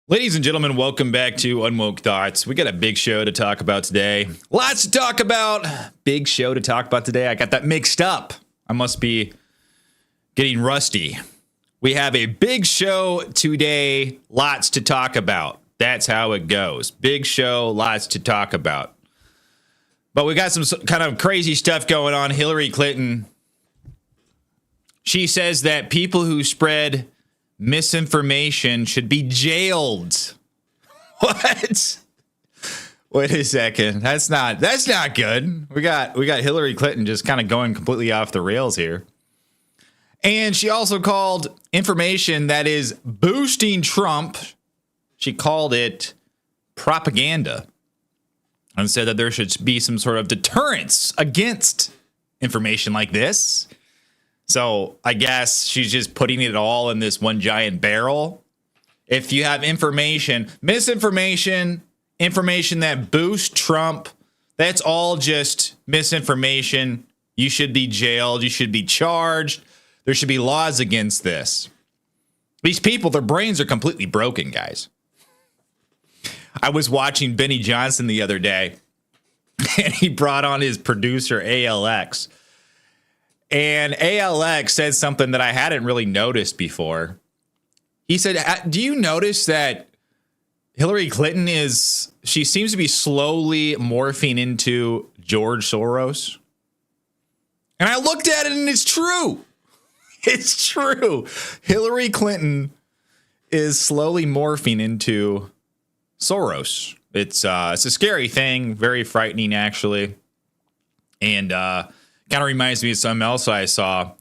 Ladies and gentlemen, welcome back to Unwoke Thoughts. We got a big show to talk about today. Lots to talk about. Big show to talk about today. I got that mixed up. I must be getting rusty. We have a big show today. Lots to talk about. That's how it goes. Big show, lots to talk about. But we got some kind of crazy stuff going on. Hillary Clinton, she says that people who spread misinformation should be jailed. What? Wait a second. That's not good. We got Hillary Clinton just kind of going completely off the rails here. And she also called information that is boosting Trump, she called it propaganda, and said that there should be some sort of deterrence against information like this. So I guess she's just putting it all in this one giant barrel. If you have misinformation, information that boosts Trump, that's all just misinformation. You should be jailed. You should be charged. There should be laws against this. These people, their brains are completely broken, guys. I was watching Benny Johnson the other day, and he brought on his producer, ALX. And ALX said something that I hadn't really noticed before. He said, do you notice that Hillary Clinton she seems to be slowly morphing into George Soros? And I looked at it and it's true. It's true. Hillary Clinton is slowly morphing into Soros. It's a scary thing, very frightening, actually. And kind of reminds me of something else I saw.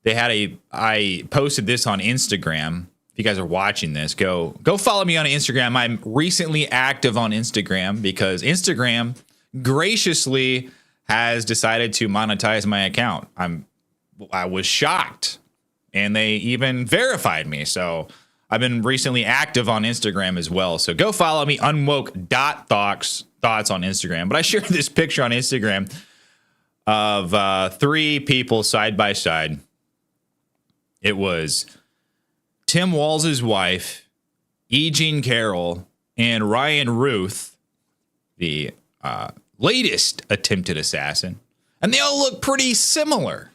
I posted this on Instagram. If you guys are watching this, go follow me on Instagram. I'm recently active on Instagram because Instagram graciously has decided to monetize my account. I was shocked, and they even verified me. So I've been recently active on Instagram as well. So go follow me, unwoke.thoughts on Instagram. But I shared this picture on Instagram of three people side by side. It was Tim Walz's wife, E. Jean Carroll, and Ryan Ruth, the latest attempted assassin. And they all look pretty similar.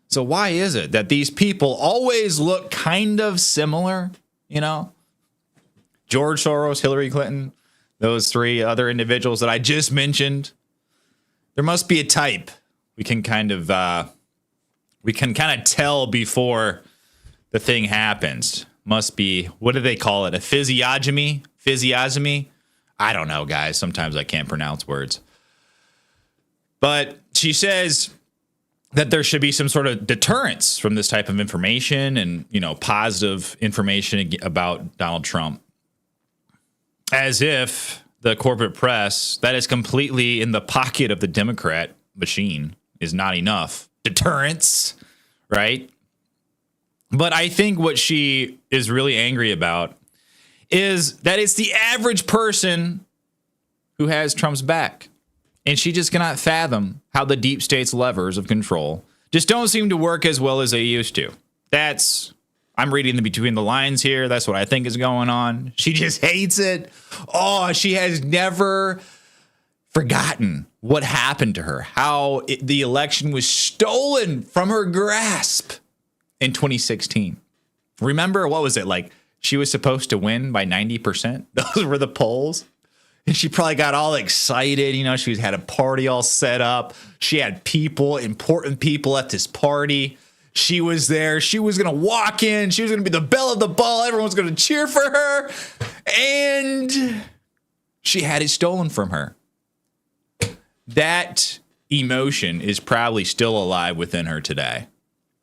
So why is it that these people always look kind of similar? You know, George Soros, Hillary Clinton, those three other individuals that I just mentioned. There must be a type. We can kind of tell before the thing happens. Must be, what do they call it? A physiognomy? I don't know, guys. Sometimes I can't pronounce words. But she says that there should be some sort of deterrence from this type of information and, positive information about Donald Trump. As if the corporate press that is completely in the pocket of the Democrat machine is not enough deterrence, right? But I think what she is really angry about is that it's the average person who has Trump's back. And she just cannot fathom how the deep state's levers of control just don't seem to work as well as they used to. I'm reading between the lines here. That's what I think is going on. She just hates it. Oh, she has never forgotten what happened to her, how the election was stolen from her grasp in 2016. Remember, what was it like? She was supposed to win by 90%. Those were the polls. And she probably got all excited. She had a party all set up. She had important people at this party. She was there. She was going to walk in. She was going to be the belle of the ball. Everyone's going to cheer for her. And she had it stolen from her. That emotion is probably still alive within her today.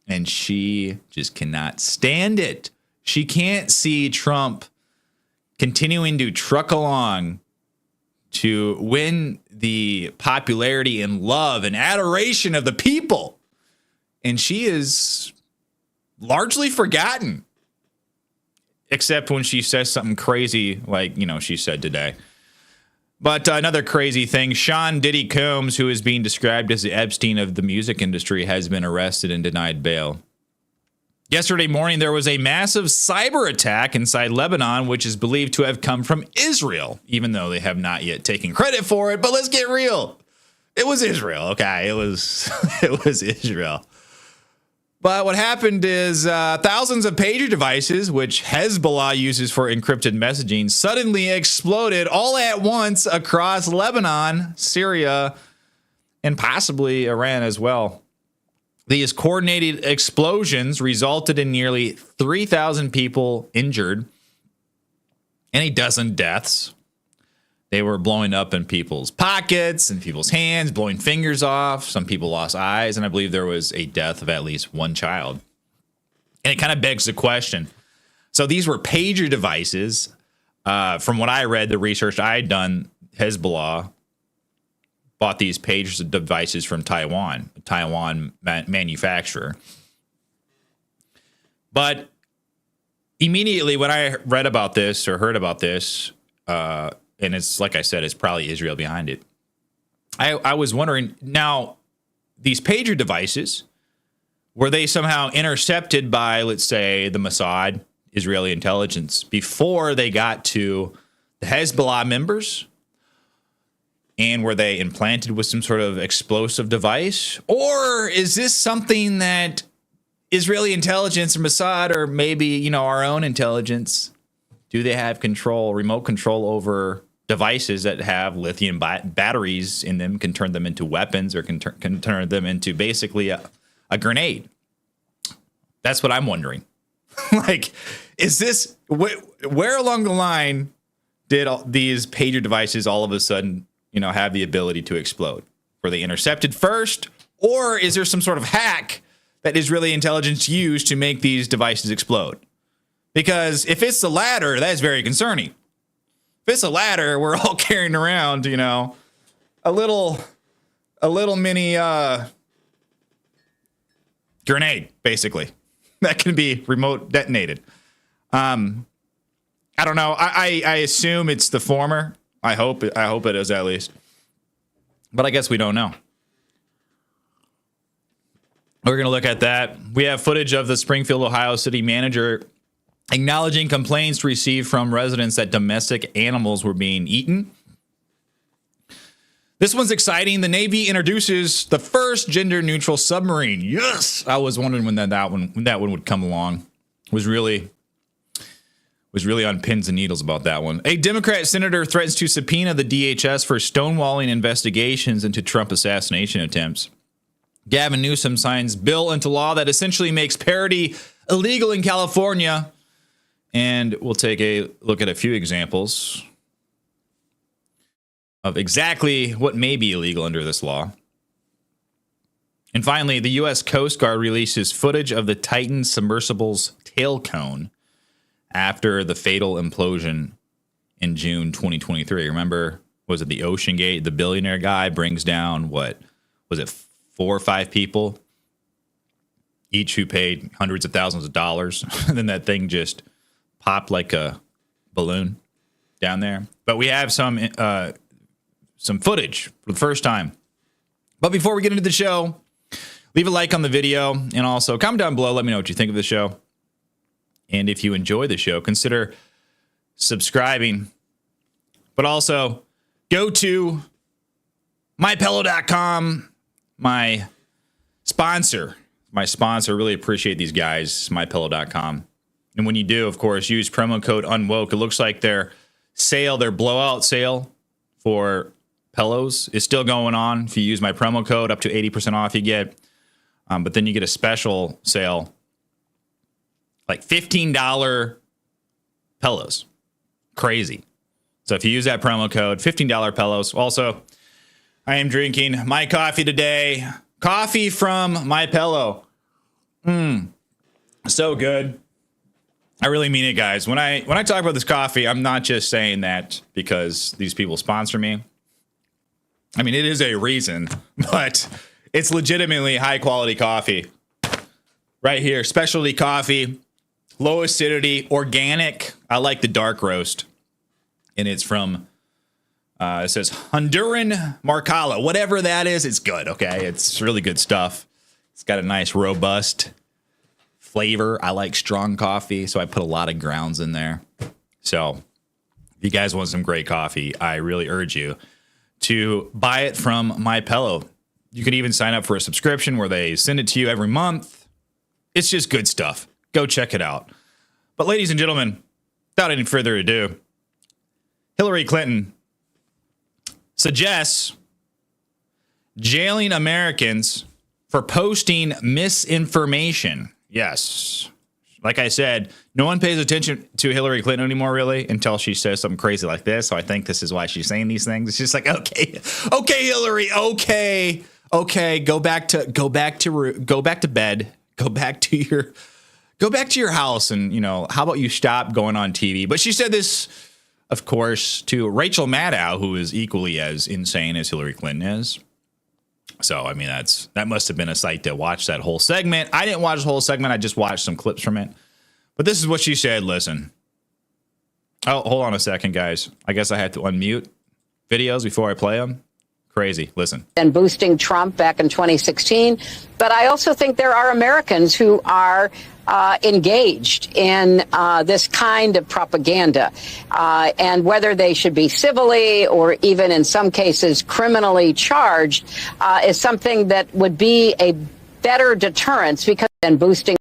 And she just cannot stand it. She can't see Trump continuing to truck along to win the popularity and love and adoration of the people. And she is largely forgotten, except when she says something crazy like, she said today. But another crazy thing, Sean Diddy Combs, who is being described as the Epstein of the music industry, has been arrested and denied bail. Yesterday morning, there was a massive cyber attack inside Lebanon, which is believed to have come from Israel, even though they have not yet taken credit for it. But let's get real. It was Israel. Okay, it was Israel. But what happened is thousands of pager devices, which Hezbollah uses for encrypted messaging, suddenly exploded all at once across Lebanon, Syria, and possibly Iran as well. These coordinated explosions resulted in nearly 3,000 people injured and a dozen deaths. They were blowing up in people's pockets and people's hands, blowing fingers off. Some people lost eyes, and I believe there was a death of at least one child. And it kind of begs the question. So these were pager devices. From what I read, the research I had done, Hezbollah bought these pager devices from Taiwan, a Taiwan manufacturer. But immediately when I read about this or heard about this, and it's like I said, it's probably Israel behind it. I was wondering, now, these pager devices, were they somehow intercepted by, let's say, the Mossad, Israeli intelligence, before they got to the Hezbollah members? And were they implanted with some sort of explosive device? Or is this something that Israeli intelligence or Mossad, or maybe, our own intelligence, do they have remote control over devices that have lithium batteries in them, can turn them into weapons, or can turn them into basically a grenade? That's what I'm wondering. Like, is this, where along the line did these pager devices all of a sudden have the ability to explode? Were they intercepted first? Or is there some sort of hack that Israeli intelligence used to make these devices explode? Because if it's the latter, that's very concerning. If it's the latter, we're all carrying around, a little mini grenade, basically, that can be remote detonated. I don't know. I assume it's the former. I hope it is, at least. But I guess we don't know. We're going to look at that. We have footage of the Springfield, Ohio city manager acknowledging complaints received from residents that domestic animals were being eaten. This one's exciting. The Navy introduces the first gender-neutral submarine. Yes! I was wondering when that one would come along. Was really on pins and needles about that one. A Democrat senator threatens to subpoena the DHS for stonewalling investigations into Trump assassination attempts. Gavin Newsom signs bill into law that essentially makes parody illegal in California. And we'll take a look at a few examples of exactly what may be illegal under this law. And finally, the U.S. Coast Guard releases footage of the Titan submersible's tail cone after the fatal implosion in June 2023. Remember, was it the Ocean Gate? The billionaire guy brings down, what was it, 4 or 5 people, each who paid hundreds of thousands of dollars. And then that thing just popped like a balloon down there. But we have some footage for the first time. But before we get into the show, leave a like on the video, and also comment down below. Let me know what you think of the show. And if you enjoy the show, consider subscribing. But also, go to mypillow.com, my sponsor. Really appreciate these guys, mypillow.com. And when you do, of course, use promo code UNWOKE. It looks like their blowout sale for pillows is still going on. If you use my promo code, up to 80% off you get. But then you get a special sale, like $15 pillows. Crazy. So if you use that promo code, $15 pillows. Also, I am drinking my coffee today. Coffee from My Pillow. So good. I really mean it, guys. When I talk about this coffee, I'm not just saying that because these people sponsor me. I mean, it is a reason, but it's legitimately high quality coffee. Right here, specialty coffee, low acidity, organic. I like the dark roast. And it's from, it says Honduran Marcala. Whatever that is, it's good, okay? It's really good stuff. It's got a nice, robust flavor. I like strong coffee, so I put a lot of grounds in there. So if you guys want some great coffee, I really urge you to buy it from My Pillow. You can even sign up for a subscription where they send it to you every month. It's just good stuff. Go check it out. But ladies and gentlemen, without any further ado, Hillary Clinton suggests jailing Americans for posting misinformation. Yes. Like I said, no one pays attention to Hillary Clinton anymore, really, until she says something crazy like this. So I think this is why she's saying these things. It's just like, okay, Hillary, okay, go back to bed, go back to your house, and how about you stop going on TV? But she said this, of course, to Rachel Maddow, who is equally as insane as Hillary Clinton is. So, I mean, that must have been a sight to watch that whole segment. I didn't watch the whole segment. I just watched some clips from it. But this is what she said. Listen. Oh, hold on a second, guys. I guess I had to unmute videos before I play them. Crazy. Listen. And boosting Trump back in 2016. But I also think there are Americans who are engaged in this kind of propaganda, and whether they should be civilly or even in some cases criminally charged is something that would be a better deterrence because then boosting.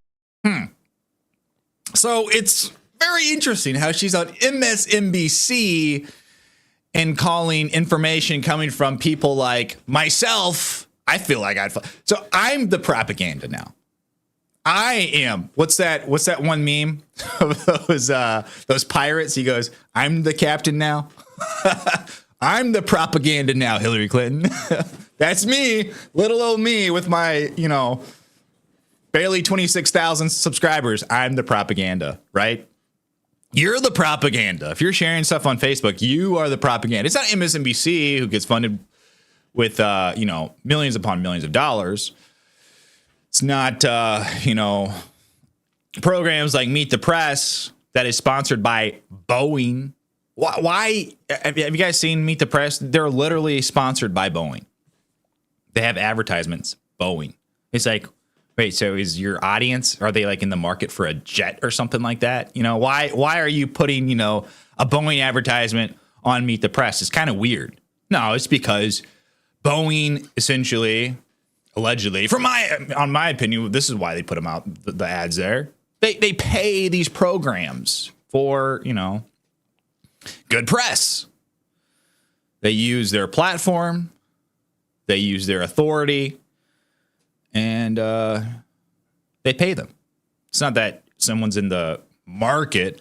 So it's very interesting how she's on MSNBC and calling information coming from people like myself. I feel like so I'm the propaganda now. I am. What's that one meme of those pirates? He goes, "I'm the captain now." I'm the propaganda now, Hillary Clinton. That's me, little old me with my, barely 26,000 subscribers. I'm the propaganda, right? You're the propaganda. If you're sharing stuff on Facebook, you are the propaganda. It's not MSNBC who gets funded with, millions upon millions of dollars. It's not, programs like Meet the Press that is sponsored by Boeing. Why? Have you guys seen Meet the Press? They're literally sponsored by Boeing. They have advertisements, Boeing. It's like, wait, so is your audience, are they like in the market for a jet or something like that? Why are you putting, a Boeing advertisement on Meet the Press? It's kind of weird. No, it's because Boeing essentially, allegedly, on my opinion, this is why they put them out, the ads there. They pay these programs for, good press. They use their platform. They use their authority. And they pay them. It's not that someone's in the market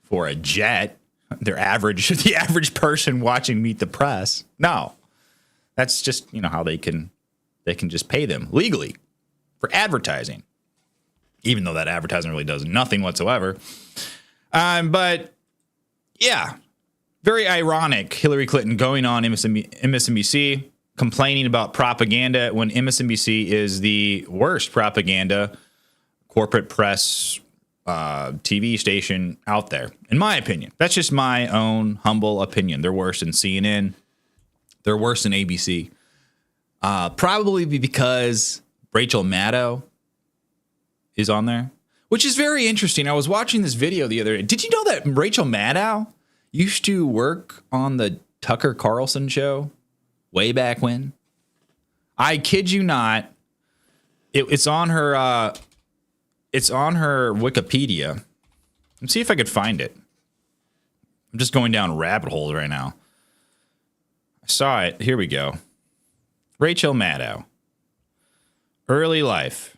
for a jet. The average person watching Meet the Press. No. That's just, how they can just pay them legally for advertising, even though that advertising really does nothing whatsoever. But yeah, very ironic. Hillary Clinton going on MSNBC complaining about propaganda when MSNBC is the worst propaganda corporate press TV station out there, in my opinion. That's just my own humble opinion. They're worse than CNN. They're worse than ABC. Probably because Rachel Maddow is on there, which is very interesting. I was watching this video the other day. Did you know that Rachel Maddow used to work on the Tucker Carlson show way back when? I kid you not. It's on her. It's on her Wikipedia. Let's see if I could find it. I'm just going down rabbit holes right now. I saw it. Here we go. Rachel Maddow. Early life.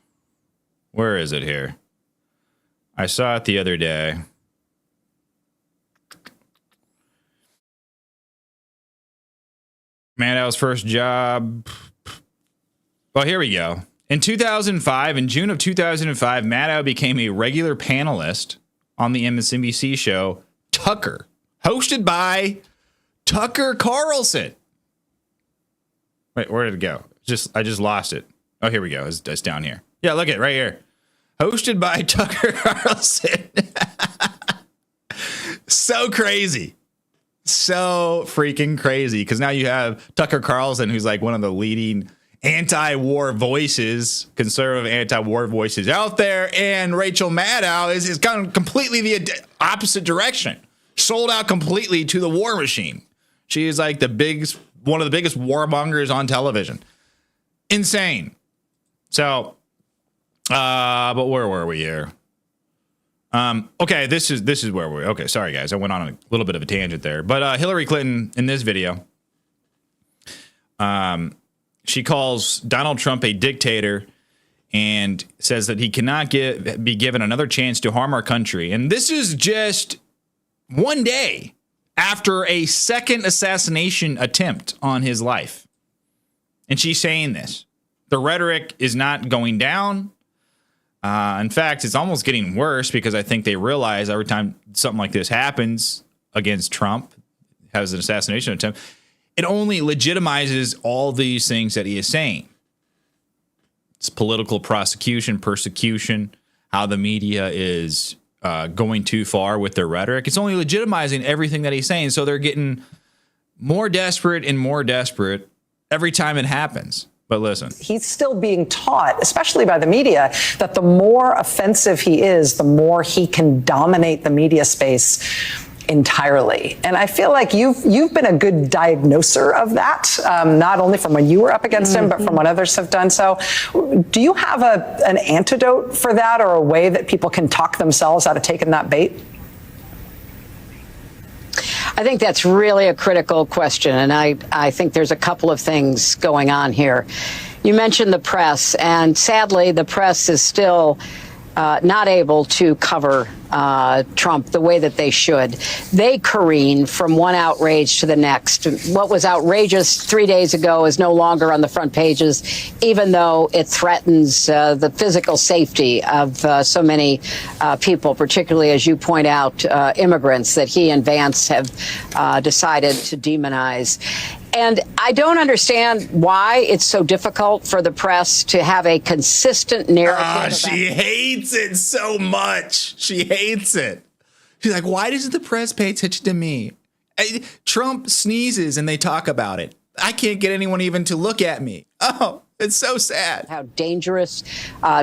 Where is it here? I saw it the other day. Maddow's first job. Well, here we go. In 2005, in June of 2005, Maddow became a regular panelist on the MSNBC show Tucker, hosted by Tucker Carlson. Wait, where did it go? I just lost it. Oh, here we go. It's down here. Yeah, look at it right here. Hosted by Tucker Carlson. So crazy. So freaking crazy. Because now you have Tucker Carlson, who's like one of the leading anti-war voices, conservative anti-war voices out there, and Rachel Maddow is gone completely the opposite direction, sold out completely to the war machine. She is like one of the biggest warmongers on television. Insane. So, but where were we here? Okay, this is where we're. Okay, sorry guys, I went on a little bit of a tangent there. But Hillary Clinton in this video, she calls Donald Trump a dictator and says that he cannot be given another chance to harm our country. And this is just one day after a second assassination attempt on his life. And she's saying this. The rhetoric is not going down. In fact, it's almost getting worse because I think they realize every time something like this happens against Trump, has an assassination attempt, it only legitimizes all these things that he is saying. It's political prosecution, persecution, how the media is going too far with their rhetoric. It's only legitimizing everything that he's saying. So they're getting more desperate and more desperate every time it happens. But listen. He's still being taught, especially by the media, that the more offensive he is, the more he can dominate the media space entirely. And I feel like you've been a good diagnoser of that, not only from when you were up against him, but from when others have done so. Do you have an antidote for that, or a way that people can talk themselves out of taking that bait? I think that's really a critical question, and I think there's a couple of things going on here. You mentioned the press, and sadly, the press is still not able to cover Trump the way that they should. They careen from one outrage to the next. What was outrageous 3 days ago is no longer on the front pages, even though it threatens the physical safety of so many people, particularly, as you point out, immigrants that he and Vance have decided to demonize. And I don't understand why it's so difficult for the press to have a consistent narrative. She hates it so much. She hates it. She's like, why doesn't the press pay attention to me? Trump sneezes and they talk about it. I can't get anyone even to look at me. Oh, it's so sad. How dangerous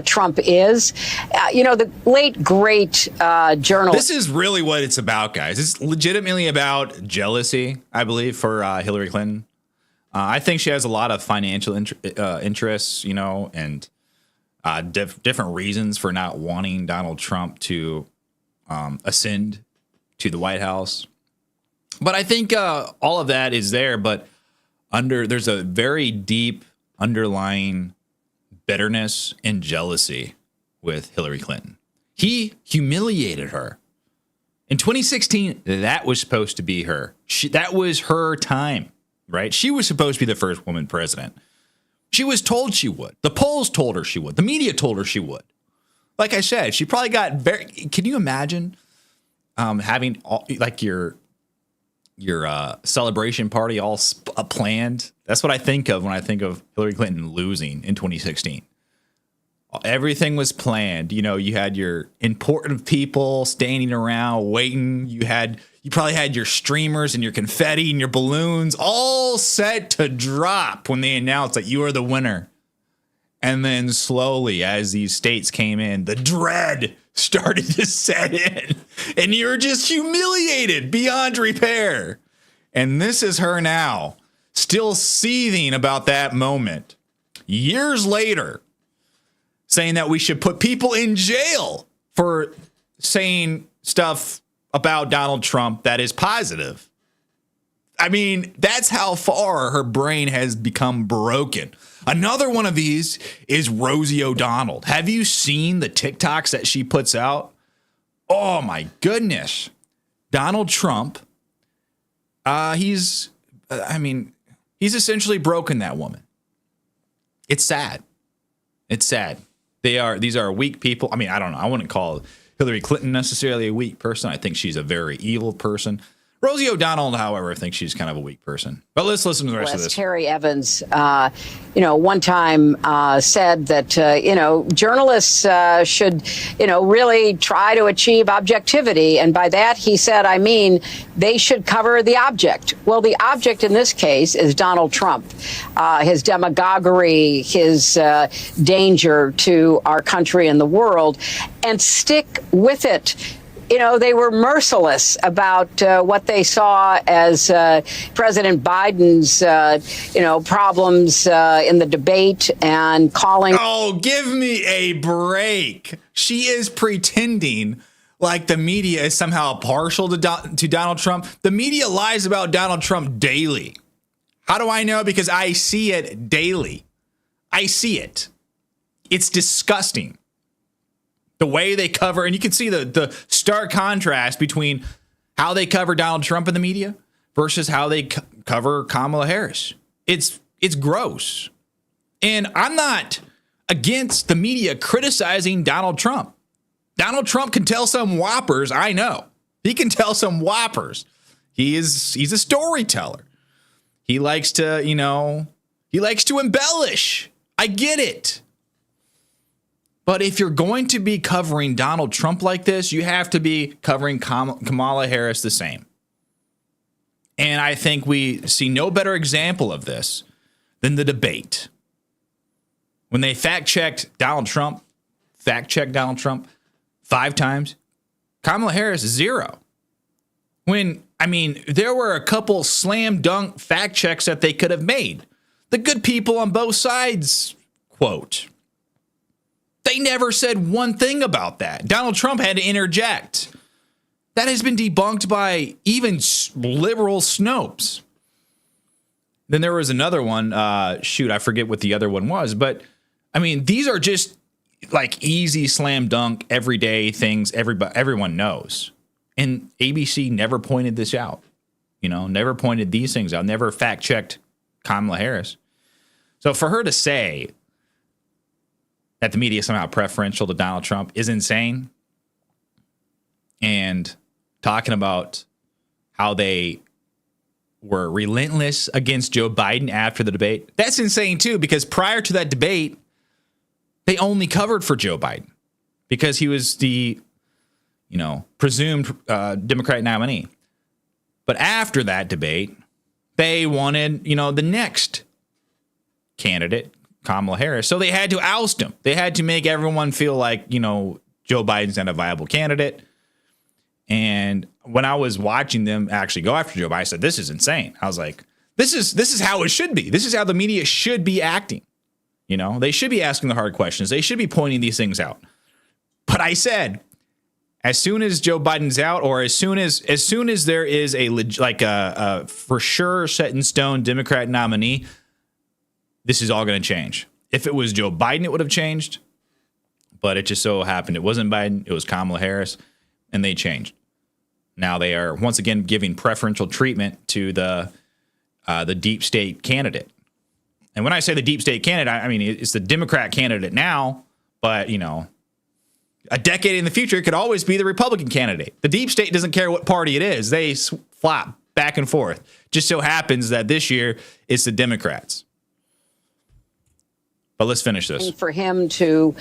Trump is. The late, great journalist. This is really what it's about, guys. It's legitimately about jealousy, I believe, for Hillary Clinton. I think she has a lot of financial interests, and different reasons for not wanting Donald Trump to ascend to the White House. But I think all of that is there, but there's a very deep underlying bitterness and jealousy with Hillary Clinton. He humiliated her. In 2016, that was supposed to be her. That was her time, right? She was supposed to be the first woman president. She was told she would. The polls told her she would. The media told her she would. Like I said, she probably got can you imagine having your celebration party all planned? That's what I think of when I think of Hillary Clinton losing in 2016. Everything was planned. You had your important people standing around waiting. You probably had your streamers and your confetti and your balloons all set to drop when they announced that you are the winner. And then slowly, as these states came in, the dread started to set in, and you're just humiliated beyond repair. And this is her now, still seething about that moment. Years later, saying that we should put people in jail for saying stuff about Donald Trump that is positive. I mean, that's how far her brain has become broken. Another one of these is Rosie O'Donnell. Have you seen the TikToks that she puts out? Oh my goodness. Donald Trump, he's essentially broken that woman. It's sad. It's sad. These are weak people. I mean, I don't know. I wouldn't call Hillary Clinton necessarily a weak person. I think she's a very evil person. Rosie O'Donnell, however, thinks she's kind of a weak person. But let's listen to the rest of this. Terry Evans, one time said that, journalists should, really try to achieve objectivity. And by that, he said, I mean, they should cover the object. Well, the object in this case is Donald Trump, his demagoguery, his danger to our country and the world, and stick with it. They were merciless about what they saw as President Biden's, problems in the debate and calling. Oh, give me a break. She is pretending like the media is somehow partial to Donald Trump. The media lies about Donald Trump daily. How do I know? Because I see it daily. I see it. It's disgusting. The way they cover, and you can see the stark contrast between how they cover Donald Trump in the media versus how they cover Kamala Harris. It's gross. And I'm not against the media criticizing Donald Trump. Donald Trump can tell some whoppers, I know. He can tell some whoppers. He's a storyteller. He likes to, embellish. I get it. But if you're going to be covering Donald Trump like this, you have to be covering Kamala Harris the same. And I think we see no better example of this than the debate. When they fact-checked Donald Trump 5 times, Kamala Harris 0. There were a couple slam dunk fact checks that they could have made. The good people on both sides quote. They never said one thing about that. Donald Trump had to interject. That has been debunked by even liberal Snopes. Then there was another one. I forget what the other one was. But, these are just like easy slam dunk, everyday things everyone knows. And ABC never pointed this out. Never pointed these things out. Never fact-checked Kamala Harris. So for her to say that the media is somehow preferential to Donald Trump is insane. And talking about how they were relentless against Joe Biden after the debate, that's insane too, because prior to that debate, they only covered for Joe Biden because he was the, presumed Democratic nominee. But after that debate, they wanted, the next candidate, Kamala Harris. So they had to oust him. They had to make everyone feel like, Joe Biden's not a viable candidate. And when I was watching them actually go after Joe Biden, I said, this is insane. I was like, this is how it should be. This is how the media should be acting. They should be asking the hard questions. They should be pointing these things out. But I said, as soon as Joe Biden's out, or as soon as there is a for sure set in stone Democrat nominee, this is all going to change. If it was Joe Biden, it would have changed. But it just so happened it wasn't Biden. It was Kamala Harris, and they changed. Now they are once again giving preferential treatment to the deep state candidate. And when I say the deep state candidate, it's the Democrat candidate now. But a decade in the future, it could always be the Republican candidate. The deep state doesn't care what party it is. They flop back and forth. Just so happens that this year it's the Democrats. But let's finish this. For him to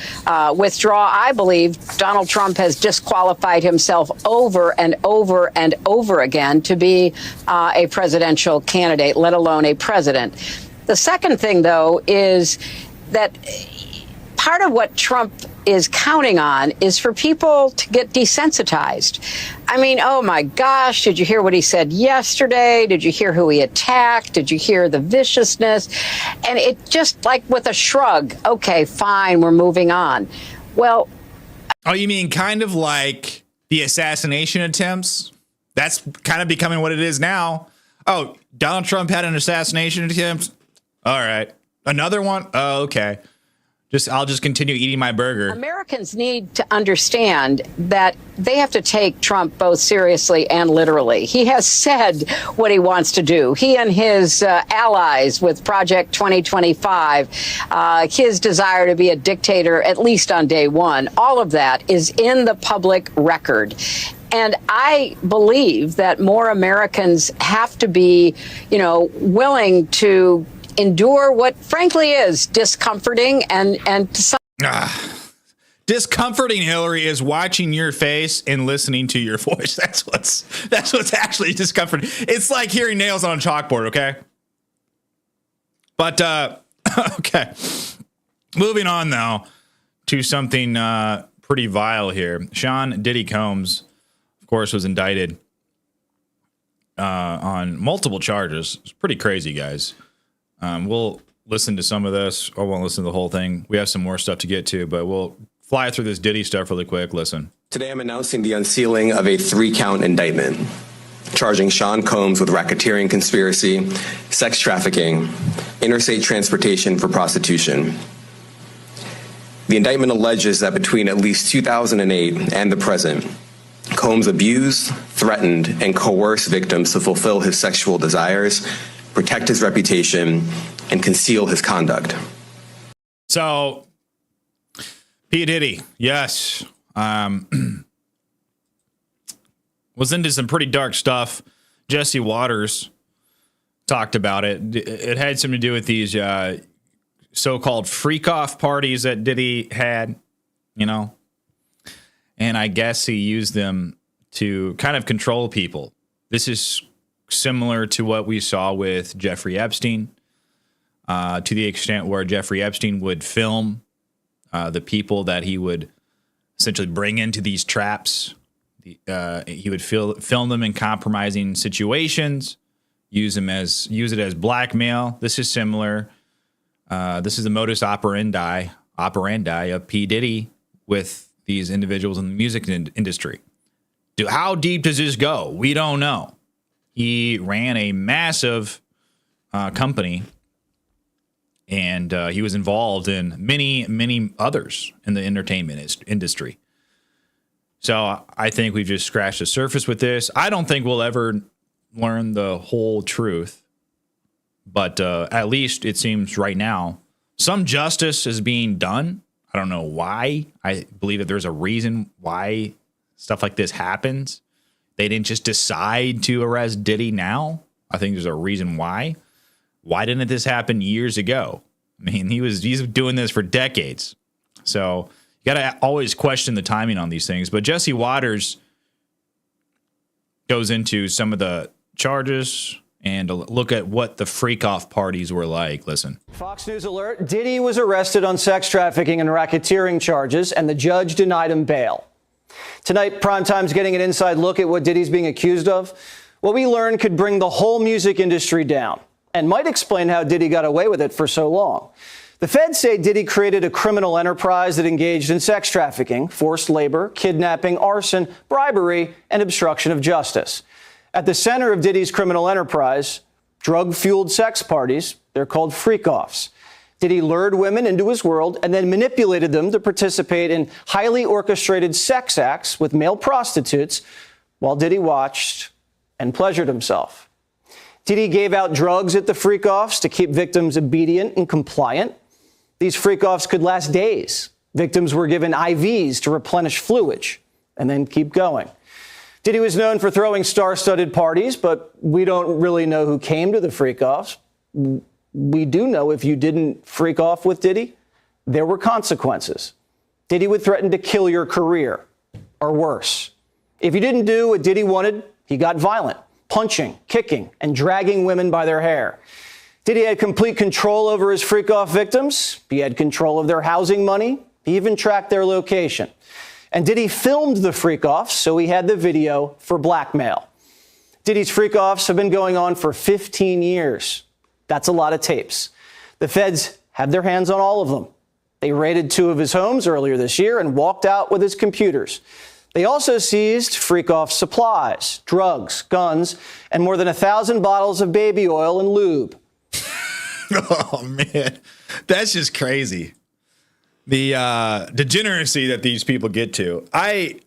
withdraw, I believe Donald Trump has disqualified himself over and over and over again to be a presidential candidate, let alone a president. The second thing, though, is that part of what Trump is counting on is for people to get desensitized. Oh my gosh, did you hear what he said yesterday? Did you hear who he attacked? Did you hear the viciousness? And it just like with a shrug, okay, fine, we're moving on. Well, oh, you mean kind of like the assassination attempts? That's kind of becoming what it is now. Oh, Donald Trump had an assassination attempt? All right. Another one? Oh, okay. I'll just continue eating my burger. Americans need to understand that they have to take Trump both seriously and literally. He has said what he wants to do. He and his allies with Project 2025, his desire to be a dictator, at least on day one, all of that is in the public record. And I believe that more Americans have to be, willing to endure what frankly is discomforting and to some discomforting, Hillary, is watching your face and listening to your voice. That's what's actually discomforting. It's like hearing nails on a chalkboard, okay? But okay. Moving on now to something pretty vile here. Sean Diddy Combs, of course, was indicted on multiple charges. It's pretty crazy, guys. We'll listen to some of this. I won't listen to the whole thing. We have some more stuff to get to, but we'll fly through this Diddy stuff really quick. Listen. Today I'm announcing the unsealing of a 3-count indictment charging Sean Combs with racketeering conspiracy, sex trafficking, interstate transportation for prostitution. The indictment alleges that between at least 2008 and the present, Combs abused, threatened, and coerced victims to fulfill his sexual desires, protect his reputation, and conceal his conduct. So, P. Diddy, yes, was into some pretty dark stuff. Jesse Waters talked about it. It had something to do with these so-called freak-off parties that Diddy had, and I guess he used them to kind of control people. This is similar to what we saw with Jeffrey Epstein, to the extent where Jeffrey Epstein would film the people that he would essentially bring into these traps. He would film them in compromising situations, use it as blackmail. This is similar. This is the modus operandi of P. Diddy with these individuals in the music industry. How deep does this go? We don't know. He ran a massive company, and he was involved in many, many others in the entertainment industry. So I think we've just scratched the surface with this. I don't think we'll ever learn the whole truth, but at least it seems right now some justice is being done. I don't know why. I believe that there's a reason why stuff like this happens. They didn't just decide to arrest Diddy now. I think there's a reason why. Why didn't this happen years ago? I mean, he's doing this for decades. So you got to always question the timing on these things. But Jesse Waters goes into some of the charges and look at what the freak-off parties were like. Listen. Fox News alert. Diddy was arrested on sex trafficking and racketeering charges, and the judge denied him bail. Tonight, Primetime's getting an inside look at what Diddy's being accused of. What we learned could bring the whole music industry down and might explain how Diddy got away with it for so long. The feds say Diddy created a criminal enterprise that engaged in sex trafficking, forced labor, kidnapping, arson, bribery, and obstruction of justice. At the center of Diddy's criminal enterprise, drug-fueled sex parties, they're called freak-offs. Diddy lured women into his world and then manipulated them to participate in highly orchestrated sex acts with male prostitutes while Diddy watched and pleasured himself. Diddy gave out drugs at the freak-offs to keep victims obedient and compliant. These freak-offs could last days. Victims were given IVs to replenish fluid and then keep going. Diddy was known for throwing star-studded parties, but we don't really know who came to the freak-offs. We do know if you didn't freak off with Diddy, there were consequences. Diddy would threaten to kill your career, or worse. If you didn't do what Diddy wanted, he got violent, punching, kicking, and dragging women by their hair. Diddy had complete control over his freak-off victims. He had control of their housing money. He even tracked their location. And Diddy filmed the freak-offs, so he had the video for blackmail. Diddy's freak-offs have been going on for 15 years. That's a lot of tapes. The feds had their hands on all of them. They raided 2 of his homes earlier this year and walked out with his computers. They also seized freak-off supplies, drugs, guns, and more than 1,000 bottles of baby oil and lube. Oh, man. That's just crazy. The degeneracy that these people get to. I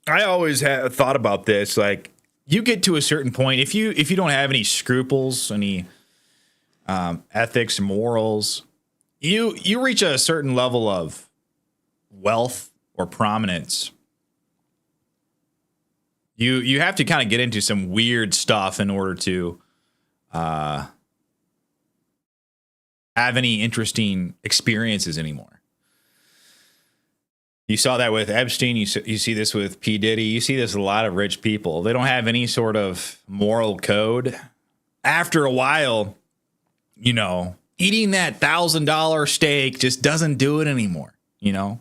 always have thought about this. Like, you get to a certain point, if you don't have any scruples, any ethics, morals, you reach a certain level of wealth or prominence, You have to kind of get into some weird stuff in order to have any interesting experiences anymore. You saw that with Epstein. You see this with P. Diddy. You see this with a lot of rich people. They don't have any sort of moral code. After a while, you know, eating that $1,000 steak just doesn't do it anymore. You know,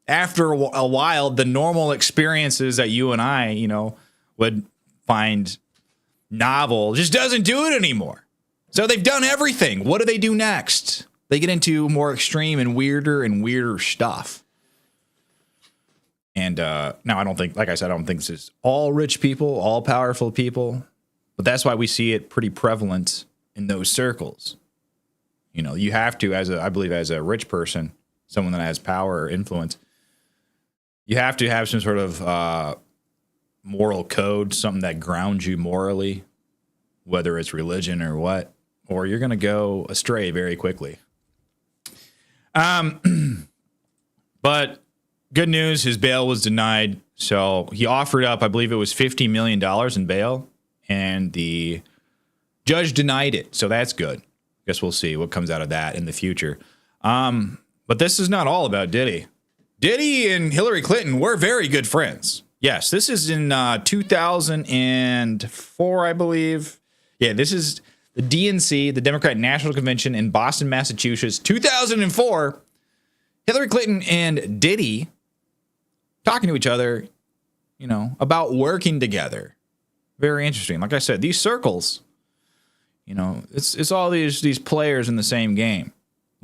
after a while, the normal experiences that you and I, you know, would find novel just doesn't do it anymore. So they've done everything. What do they do next? They get into more extreme and weirder stuff. And now I don't think, like I said, I don't think this is all rich people, all powerful people, but that's why we see it pretty prevalent in those circles. You know, you have to, I believe as a rich person, someone that has power or influence, you have to have some sort of moral code, something that grounds you morally, whether it's religion or what, or you're going to go astray very quickly. But good news, his bail was denied. So he offered up, I believe it was $50 million in bail, and the judge denied it. So that's good. Guess we'll see what comes out of that in the future. But this is not all about Diddy. Diddy and Hillary Clinton were very good friends. Yes, this is in 2004, I believe. Yeah, this is the DNC, the Democratic National Convention in Boston, Massachusetts, 2004. Hillary Clinton and Diddy talking to each other, you know, about working together. Very interesting. Like I said, these circles, you know, it's all these players in the same game.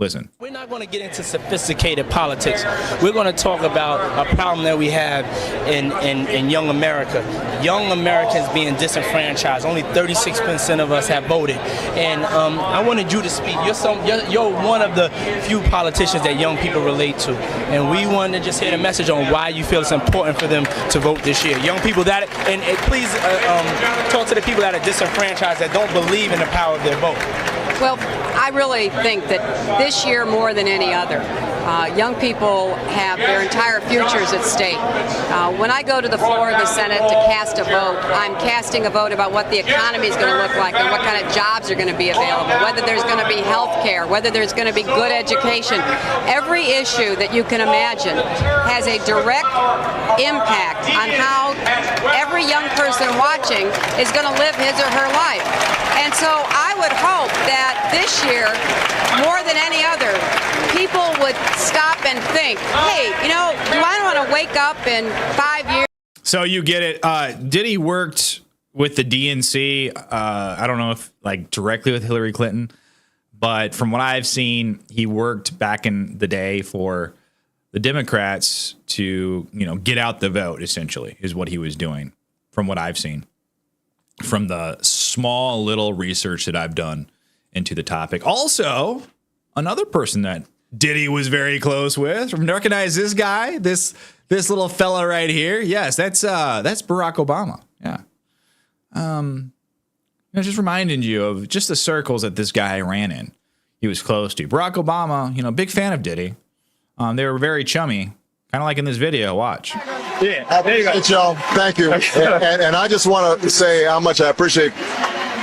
Listen. We're not going to get into sophisticated politics. We're going to talk about a problem that we have in young America. Young Americans being disenfranchised. Only 36% of us have voted. And I wanted you to speak. You're one of the few politicians that young people relate to. And we wanted to just hear the message on why you feel it's important for them to vote this year. Young people that, and please talk to the people that are disenfranchised, that don't believe in the power of their vote. Well, I really think that this year more than any other, young people have their entire futures at stake. When I go to the floor of the Senate to cast a vote, I'm casting a vote about what the economy is going to look like and what kind of jobs are going to be available, whether there's going to be health care, whether there's going to be good education. Every issue that you can imagine has a direct impact on how every young person watching is going to live his or her life. And so I would hope that this year, more than any other, people would stop and think, hey, you know, do I want to wake up in 5 years? So you get it. Diddy worked with the DNC. I don't know if like directly with Hillary Clinton, but from what I've seen, he worked back in the day for the Democrats to, you know, get out the vote, essentially, is what he was doing, from what I've seen, from the small little research that I've done into the topic. Also, another person that Diddy was very close with. Recognize this guy, this little fella right here. Yes, that's Barack Obama. Yeah. Just reminding you of just the circles that this guy ran in. He was close to Barack Obama. You know, big fan of Diddy. They were very chummy, kind of like in this video. Watch. Yeah, there you go. Y'all. Thank you. and I just want to say how much I appreciate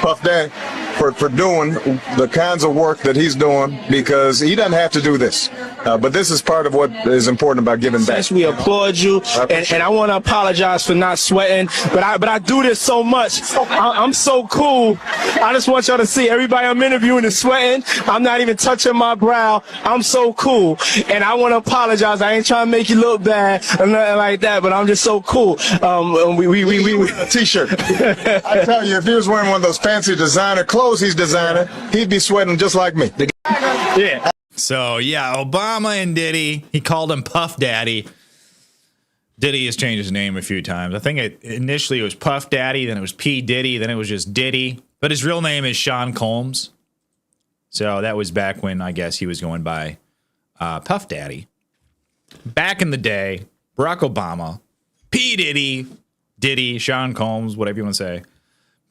Puff Daddy for doing the kinds of work that he's doing, because he doesn't have to do this. But this is part of what is important about giving back. Yes, we applaud you, and I want to apologize for not sweating, but I do this so much. I'm so cool. I just want y'all to see everybody I'm interviewing is sweating. I'm not even touching my brow. I'm so cool, and I want to apologize. I ain't trying to make you look bad or nothing like that, but I'm just so cool. We a t-shirt. I tell you, if he was wearing one of those fancy designer clothes he's designing, he'd be sweating just like me. Yeah. So, yeah, Obama and Diddy, he called him Puff Daddy. Diddy has changed his name a few times. I think initially it was Puff Daddy, then it was P. Diddy, then it was just Diddy. But his real name is Sean Combs. So that was back when I guess he was going by Puff Daddy. Back in the day, Barack Obama, P. Diddy, Sean Combs, whatever you want to say.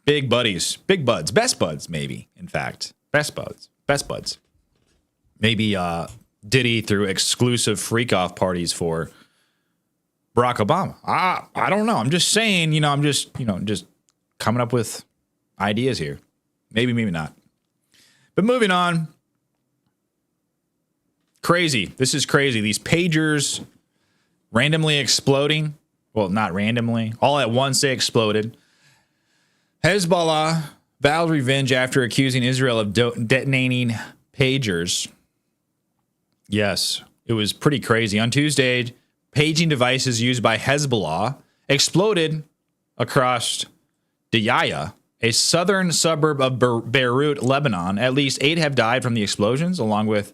Big buddies, big buds, best buds, maybe, in fact. Best buds. Maybe Diddy threw exclusive freak-off parties for Barack Obama. I don't know. I'm just saying, I'm just coming up with ideas here. Maybe not. But moving on. Crazy. This is crazy. These pagers randomly exploding. Well, not randomly. All at once they exploded. Hezbollah vowed revenge after accusing Israel of detonating pagers. Yes, it was pretty crazy. On Tuesday, paging devices used by Hezbollah exploded across Diyaya, a southern suburb of Beirut, Lebanon. At least 8 have died from the explosions, along with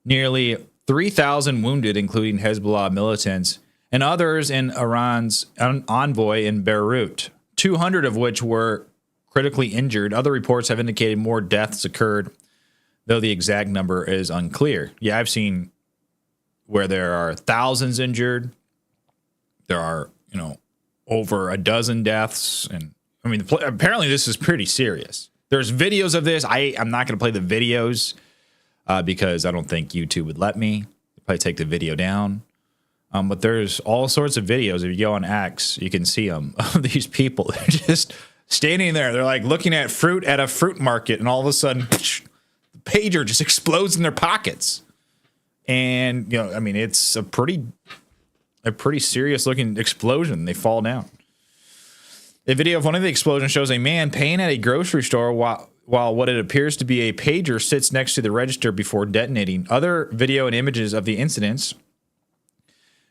nearly 3,000 wounded, including Hezbollah militants and others in Iran's envoy in Beirut, 200 of which were critically injured. Other reports have indicated more deaths occurred, though the exact number is unclear. Yeah, I've seen where there are thousands injured. There are, over a dozen deaths. And I mean, apparently this is pretty serious. There's videos of this. I'm not going to play the videos because I don't think YouTube would let me. They'll probably take the video down. But there's all sorts of videos. If you go on X, you can see them of these people. They're just standing there. They're like looking at fruit at a fruit market, and all of a sudden, the pager just explodes in their pockets. And it's a pretty serious looking explosion. They fall down. A video of one of the explosions shows a man paying at a grocery store while what it appears to be a pager sits next to the register before detonating. Other video and images of the incidents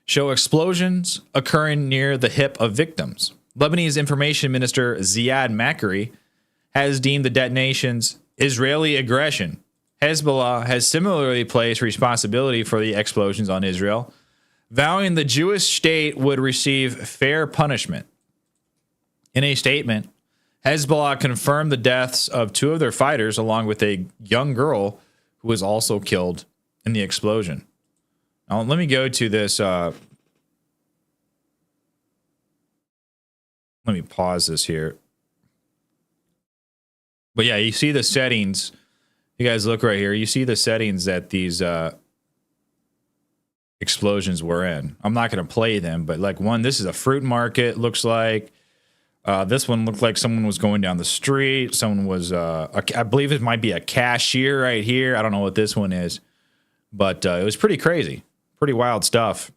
show explosions occurring near the hip of victims. Lebanese Information Minister Ziad Makari has deemed the detonations Israeli aggression. Hezbollah has similarly placed responsibility for the explosions on Israel, vowing the Jewish state would receive fair punishment. In a statement, Hezbollah confirmed the deaths of 2 of their fighters, along with a young girl who was also killed in the explosion. Now, let me go to this. Let me pause this here. But yeah, you see the settings. You guys look right here. You see the settings that these explosions were in. I'm not going to play them, but this is a fruit market, looks like. This one looked like someone was going down the street. Someone was, I believe it might be a cashier right here. I don't know what this one is, but it was pretty crazy. Pretty wild stuff.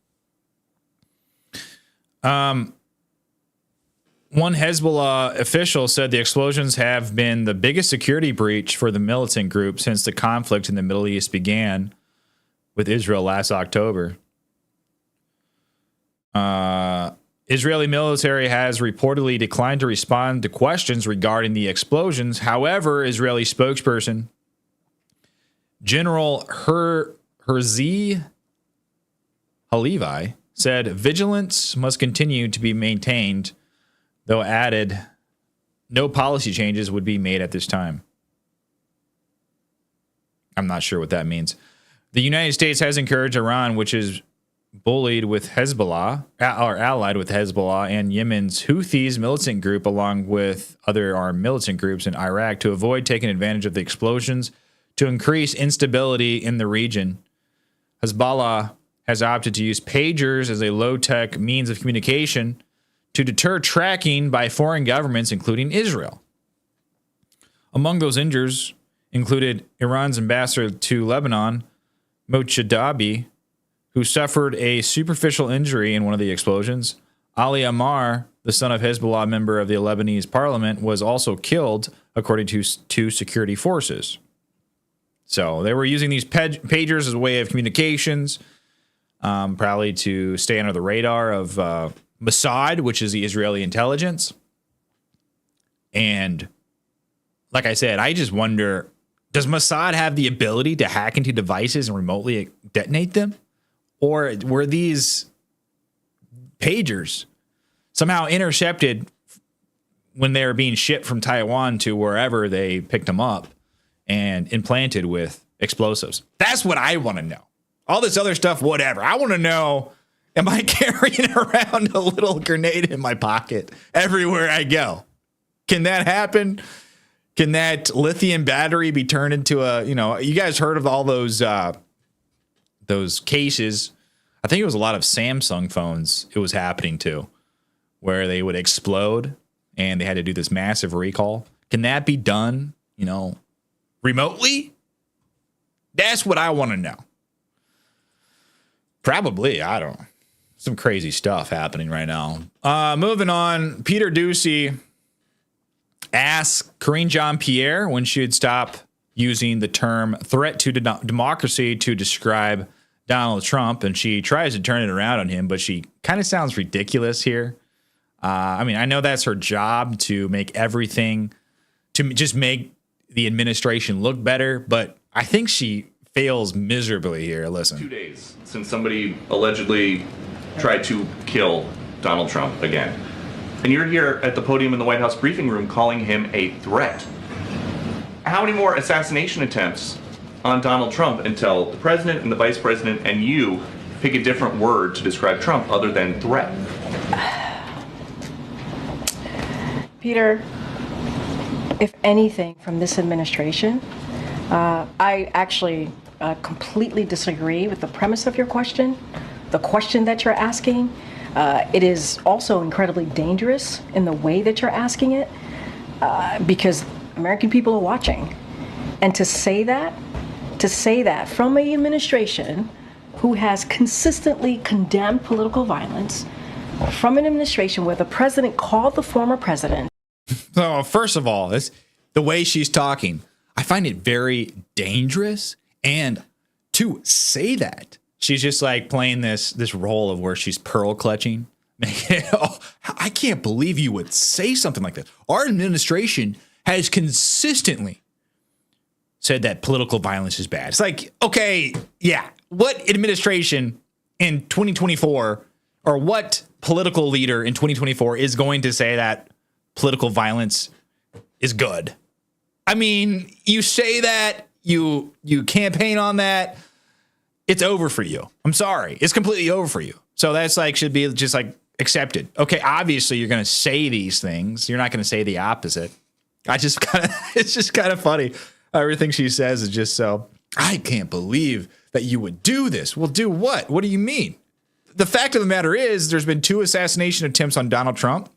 One Hezbollah official said the explosions have been the biggest security breach for the militant group since the conflict in the Middle East began with Israel last October. Israeli military has reportedly declined to respond to questions regarding the explosions. However, Israeli spokesperson General Herzi Halevi said vigilance must continue to be maintained, though added no policy changes would be made at this time. I'm not sure what that means. The United States has encouraged Iran, which is bullied with Hezbollah, or allied with Hezbollah and Yemen's Houthis militant group, along with other armed militant groups in Iraq, to avoid taking advantage of the explosions to increase instability in the region. Hezbollah has opted to use pagers as a low-tech means of communication to deter tracking by foreign governments, including Israel. Among those injured included Iran's ambassador to Lebanon, Mochadabi, who suffered a superficial injury in one of the explosions. Ali Ammar, the son of Hezbollah member of the Lebanese parliament, was also killed, according to security forces. So they were using these pagers as a way of communications, probably to stay under the radar of Mossad, which is the Israeli intelligence. And like I said, I just wonder, does Mossad have the ability to hack into devices and remotely detonate them? Or were these pagers somehow intercepted when they were being shipped from Taiwan to wherever they picked them up and implanted with explosives? That's what I want to know. All this other stuff, whatever. I want to know, am I carrying around a little grenade in my pocket everywhere I go? Can that happen? Can that lithium battery be turned into a, you guys heard of all those cases? I think it was a lot of Samsung phones it was happening to, where they would explode and they had to do this massive recall. Can that be done, remotely? That's what I want to know. Probably. I don't know. Some crazy stuff happening right now. Moving on. Peter Doocy asked Karine Jean-Pierre when she would stop using the term threat to democracy to describe Donald Trump. And she tries to turn it around on him, but she kind of sounds ridiculous here. I know that's her job, to make everything, to just make the administration look better, but I think she fails miserably here. Listen. 2 days since somebody allegedly tried to kill Donald Trump again. And you're here at the podium in the White House briefing room calling him a threat. How many more assassination attempts on Donald Trump until the president and the vice president and you pick a different word to describe Trump other than threat? Peter, if anything from this administration, I actually completely disagree with the premise of your question, the question that you're asking. It is also incredibly dangerous in the way that you're asking it, because American people are watching. And to say that from an administration who has consistently condemned political violence, from an administration where the president called the former president. So, first of all, the way she's talking, I find it very dangerous. And to say that, she's just like playing this role of where she's pearl clutching. I can't believe you would say something like that. Our administration has consistently said that political violence is bad. It's like, okay, yeah, what administration in 2024, or what political leader in 2024 is going to say that political violence is good? I mean, you say that, you campaign on that, it's over for you. I'm sorry. It's completely over for you. So that's like, should be just like accepted. Okay, obviously you're going to say these things. You're not going to say the opposite. It's just kind of funny. Everything she says is just so, I can't believe that you would do this. Well, do what? What do you mean? The fact of the matter is there's been 2 assassination attempts on Donald Trump,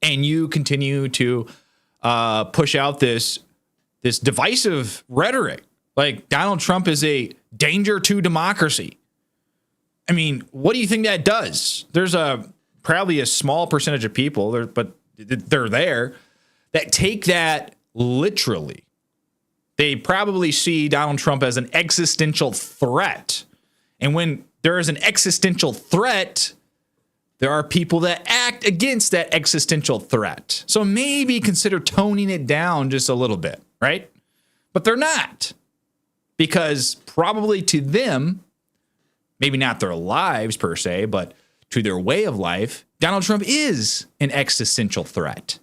and you continue to push out this divisive rhetoric. Like, Donald Trump is a danger to democracy. I mean, what do you think that does? There's probably a small percentage of people, but they're there, that take that literally. They probably see Donald Trump as an existential threat. And when there is an existential threat, there are people that act against that existential threat. So maybe consider toning it down just a little bit, right? But they're not. Because probably to them, maybe not their lives per se, but to their way of life, Donald Trump is an existential threat.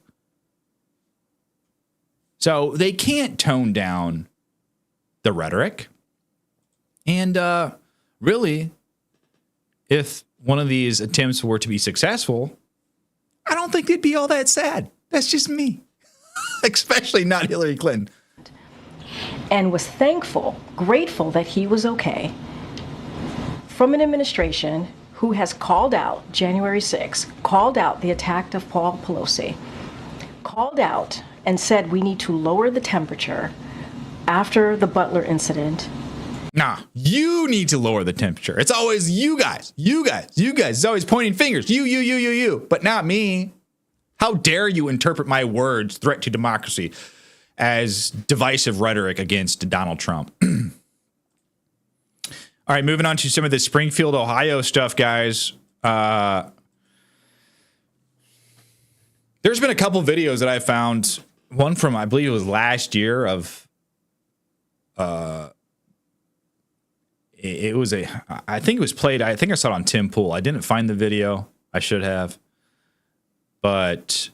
So they can't tone down the rhetoric. And really, if one of these attempts were to be successful, I don't think they'd be all that sad. That's just me. Especially not Hillary Clinton. And was thankful, grateful that he was okay, from an administration who has called out January 6th, called out the attack of Paul Pelosi, called out and said we need to lower the temperature after the Butler incident. Nah, you need to lower the temperature. It's always you guys. It's always pointing fingers. You. But not me. How dare you interpret my words, threat to democracy, as divisive rhetoric against Donald Trump? All right, moving on to some of the Springfield, Ohio stuff, guys. There's been a couple videos that I found. One from, I believe it was last year, of it was I think it was played. I think I saw it on Tim Pool. I didn't find the video. I should have. But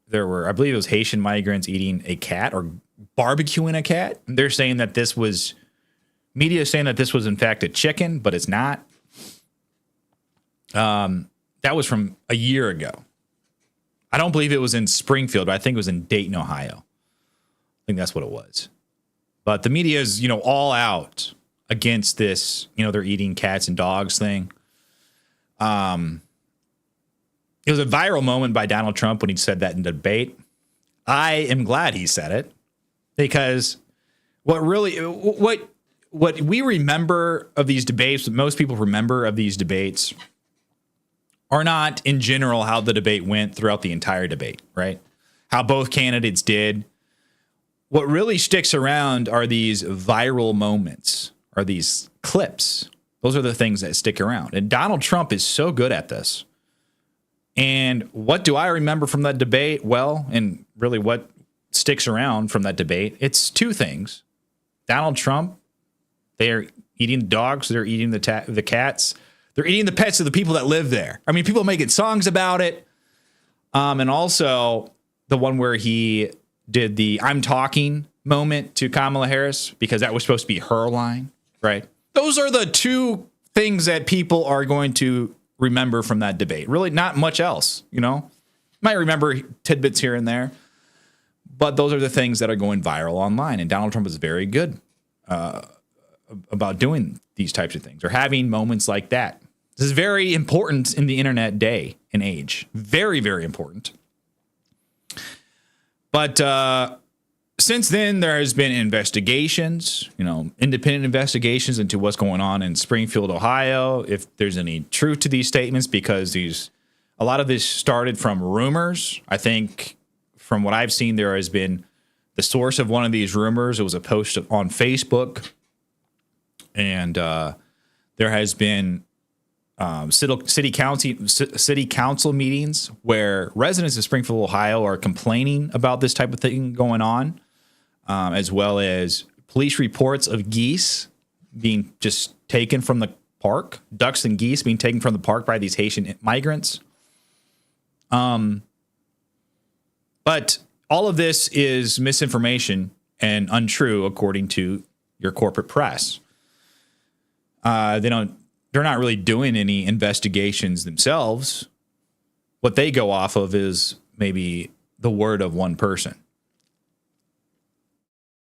there were, I believe it was Haitian migrants eating a cat or barbecuing a cat. And they're saying that this was, media is saying that this was in fact a chicken, but it's not. That was from a year ago. I don't believe it was in Springfield, but I think it was in Dayton, Ohio. I think that's what it was. But the media is, all out against this, they're eating cats and dogs thing. It was a viral moment by Donald Trump when he said that in the debate. I am glad he said it, because what we remember of these debates, what most people remember of these debates, are not in general how the debate went throughout the entire debate, right? How both candidates did. What really sticks around are these viral moments, are these clips. Those are the things that stick around. And Donald Trump is so good at this. And what do I remember from that debate? Well, and really what sticks around from that debate, it's two things. Donald Trump, they're eating dogs, they're eating the cats, they're eating the pets of the people that live there. I mean, people making songs about it. And also the one where he did the I'm talking moment to Kamala Harris, because that was supposed to be her line, right? Those are the two things that people are going to remember from that debate. Really not much else, Might remember tidbits here and there, but those are the things that are going viral online. And Donald Trump is very good about doing these types of things, or having moments like that. This is very important in the internet day and age. Very, very important. But since then, there has been investigations, independent investigations into what's going on in Springfield, Ohio, if there's any truth to these statements, because a lot of this started from rumors. I think from what I've seen, there has been the source of one of these rumors. It was a post on Facebook, and there has been city council meetings where residents of Springfield, Ohio, are complaining about this type of thing going on, as well as police reports of geese being just taken from the park, ducks and geese being taken from the park by these Haitian migrants. But all of this is misinformation and untrue, according to your corporate press. They're not really doing any investigations themselves. What they go off of is maybe the word of one person.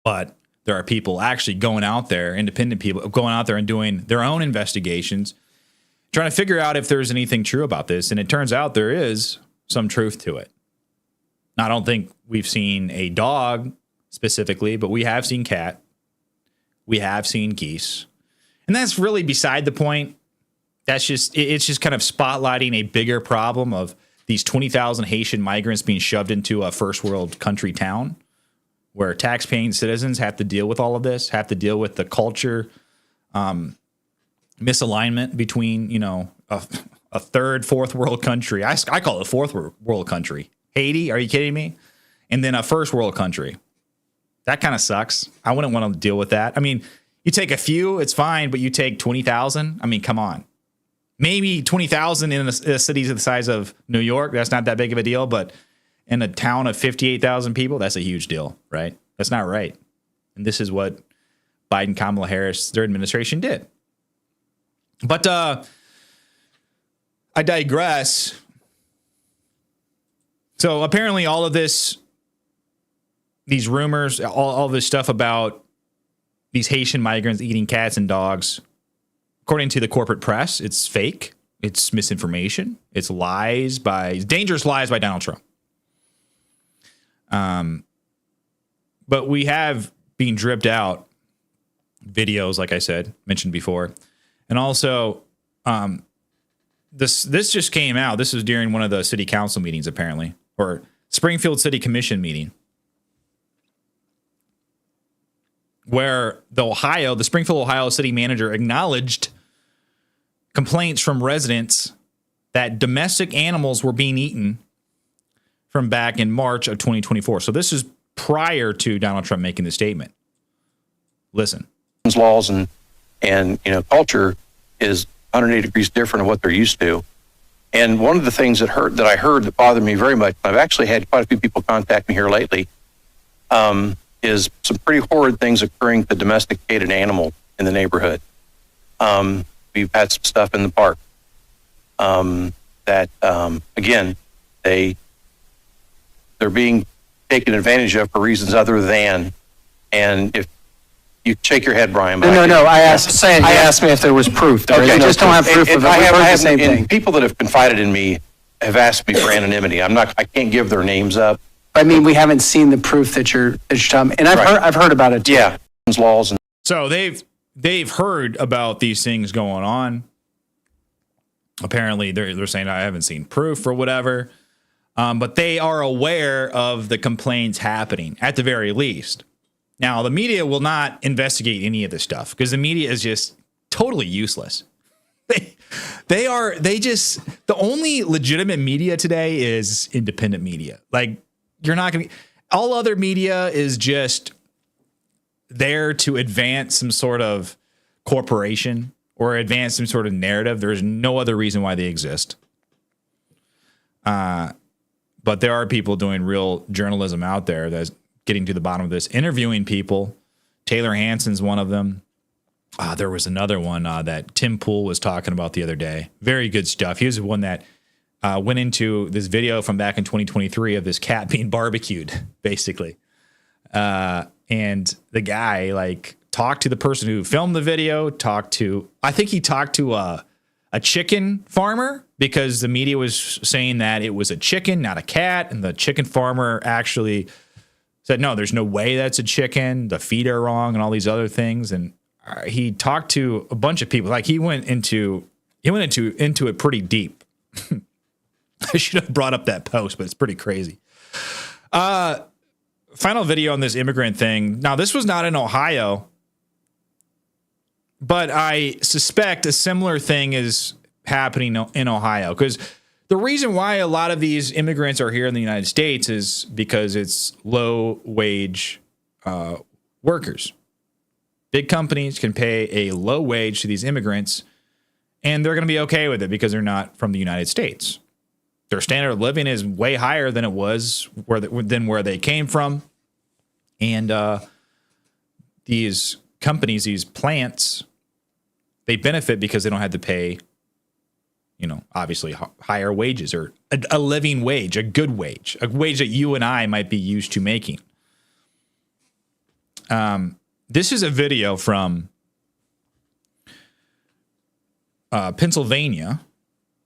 But there are people actually going out there, independent people going out there and doing their own investigations, trying to figure out if there's anything true about this. And it turns out there is some truth to it. Now, I don't think we've seen a dog specifically, but we have seen cat. We have seen geese. And that's really beside the point. It's just kind of spotlighting a bigger problem of these 20,000 Haitian migrants being shoved into a first world country town where tax-paying citizens have to deal with all of this, have to deal with the culture misalignment between, a third, fourth world country. I call it a fourth world country. Haiti, are you kidding me? And then a first world country. That kind of sucks. I wouldn't want to deal with that. I mean, you take a few, it's fine, but you take 20,000? I mean, come on. Maybe 20,000 in a city the size of New York, that's not that big of a deal, but in a town of 58,000 people, that's a huge deal, right? That's not right. And this is what Biden, Kamala Harris, their administration did. But I digress. So apparently all of this, these rumors, all this stuff about these Haitian migrants eating cats and dogs, according to the corporate press, it's fake. It's misinformation. It's dangerous lies by Donald Trump. But we have been dripped out videos, like I said, mentioned before. And also, this just came out. This was during one of the city council meetings, apparently, or Springfield City Commission meeting, where the Springfield, Ohio city manager acknowledged complaints from residents that domestic animals were being eaten from back in March of 2024. So this is prior to Donald Trump making the statement. Listen. Laws and culture is 180 degrees different of what they're used to. And one of the things that I heard that bothered me very much, I've actually had quite a few people contact me here lately, is some pretty horrid things occurring to domesticated animals in the neighborhood. We've had some stuff in the park that, again, they're being taken advantage of for reasons other than, and if You shake your head, Brian. No. I asked me if there was proof. I just don't have proof of it. I We've heard the have same thing. People that have confided in me have asked me for anonymity. I can't give their names up. I mean, we haven't seen the proof that you're talking. And I've heard about it too. Yeah, laws and. So they've heard about these things going on. Apparently, they're saying I haven't seen proof or whatever, but they are aware of the complaints happening at the very least. Now, the media will not investigate any of this stuff because the media is just totally useless. The only legitimate media today is independent media. Like, you're not going to, all other media is just there to advance some sort of corporation or advance some sort of narrative. There's no other reason why they exist. But there are people doing real journalism out there that's getting to the bottom of this, interviewing people. Taylor Hanson's one of them. There was another one that Tim Pool was talking about the other day. Very good stuff. He was the one that went into this video from back in 2023 of this cat being barbecued, basically. And the guy talked to the person who filmed the video, I think he talked to a chicken farmer because the media was saying that it was a chicken, not a cat. And the chicken farmer actually said, no, there's no way that's a chicken. The feet are wrong and all these other things. And he talked to a bunch of people. Like he went into it pretty deep. I should have brought up that post, but it's pretty crazy. Final video on this immigrant thing. Now, this was not in Ohio, but I suspect a similar thing is happening in Ohio because the reason why a lot of these immigrants are here in the United States is because it's low wage workers. Big companies can pay a low wage to these immigrants, and they're going to be okay with it because they're not from the United States. Their standard of living is way higher than it was than where they came from. And these companies, these plants, they benefit because they don't have to pay, obviously higher wages or a living wage, a good wage, a wage that you and I might be used to making. This is a video from Pennsylvania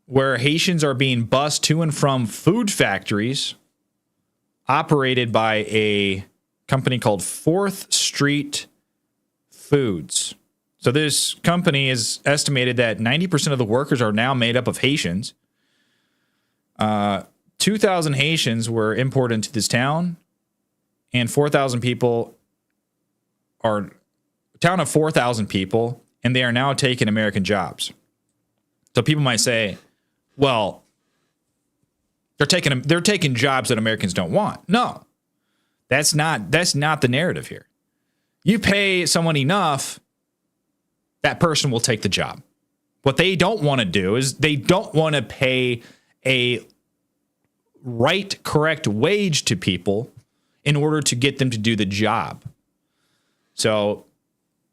where Haitians are being bused to and from food factories operated by a company called 4th Street Foods. So this company is estimated that 90% of the workers are now made up of Haitians. 2,000 Haitians were imported into this town, and 4,000 people are a town of 4,000 people, and they are now taking American jobs. So people might say, well, they're taking jobs that Americans don't want. No, that's not the narrative here. You pay someone enough, that person will take the job. What they don't want to do is they don't want to pay a correct wage to people in order to get them to do the job. So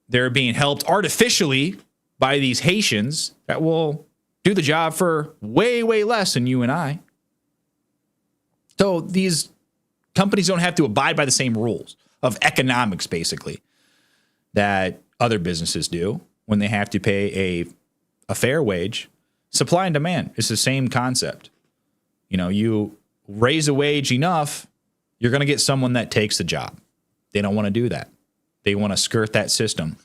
they're being helped artificially by these Haitians that will do the job for way, way less than you and I. So these companies don't have to abide by the same rules of economics, basically, that other businesses do when they have to pay a fair wage. Supply and demand. It's the same concept. You raise a wage enough, you're going to get someone that takes the job. They don't want to do that. They want to skirt that system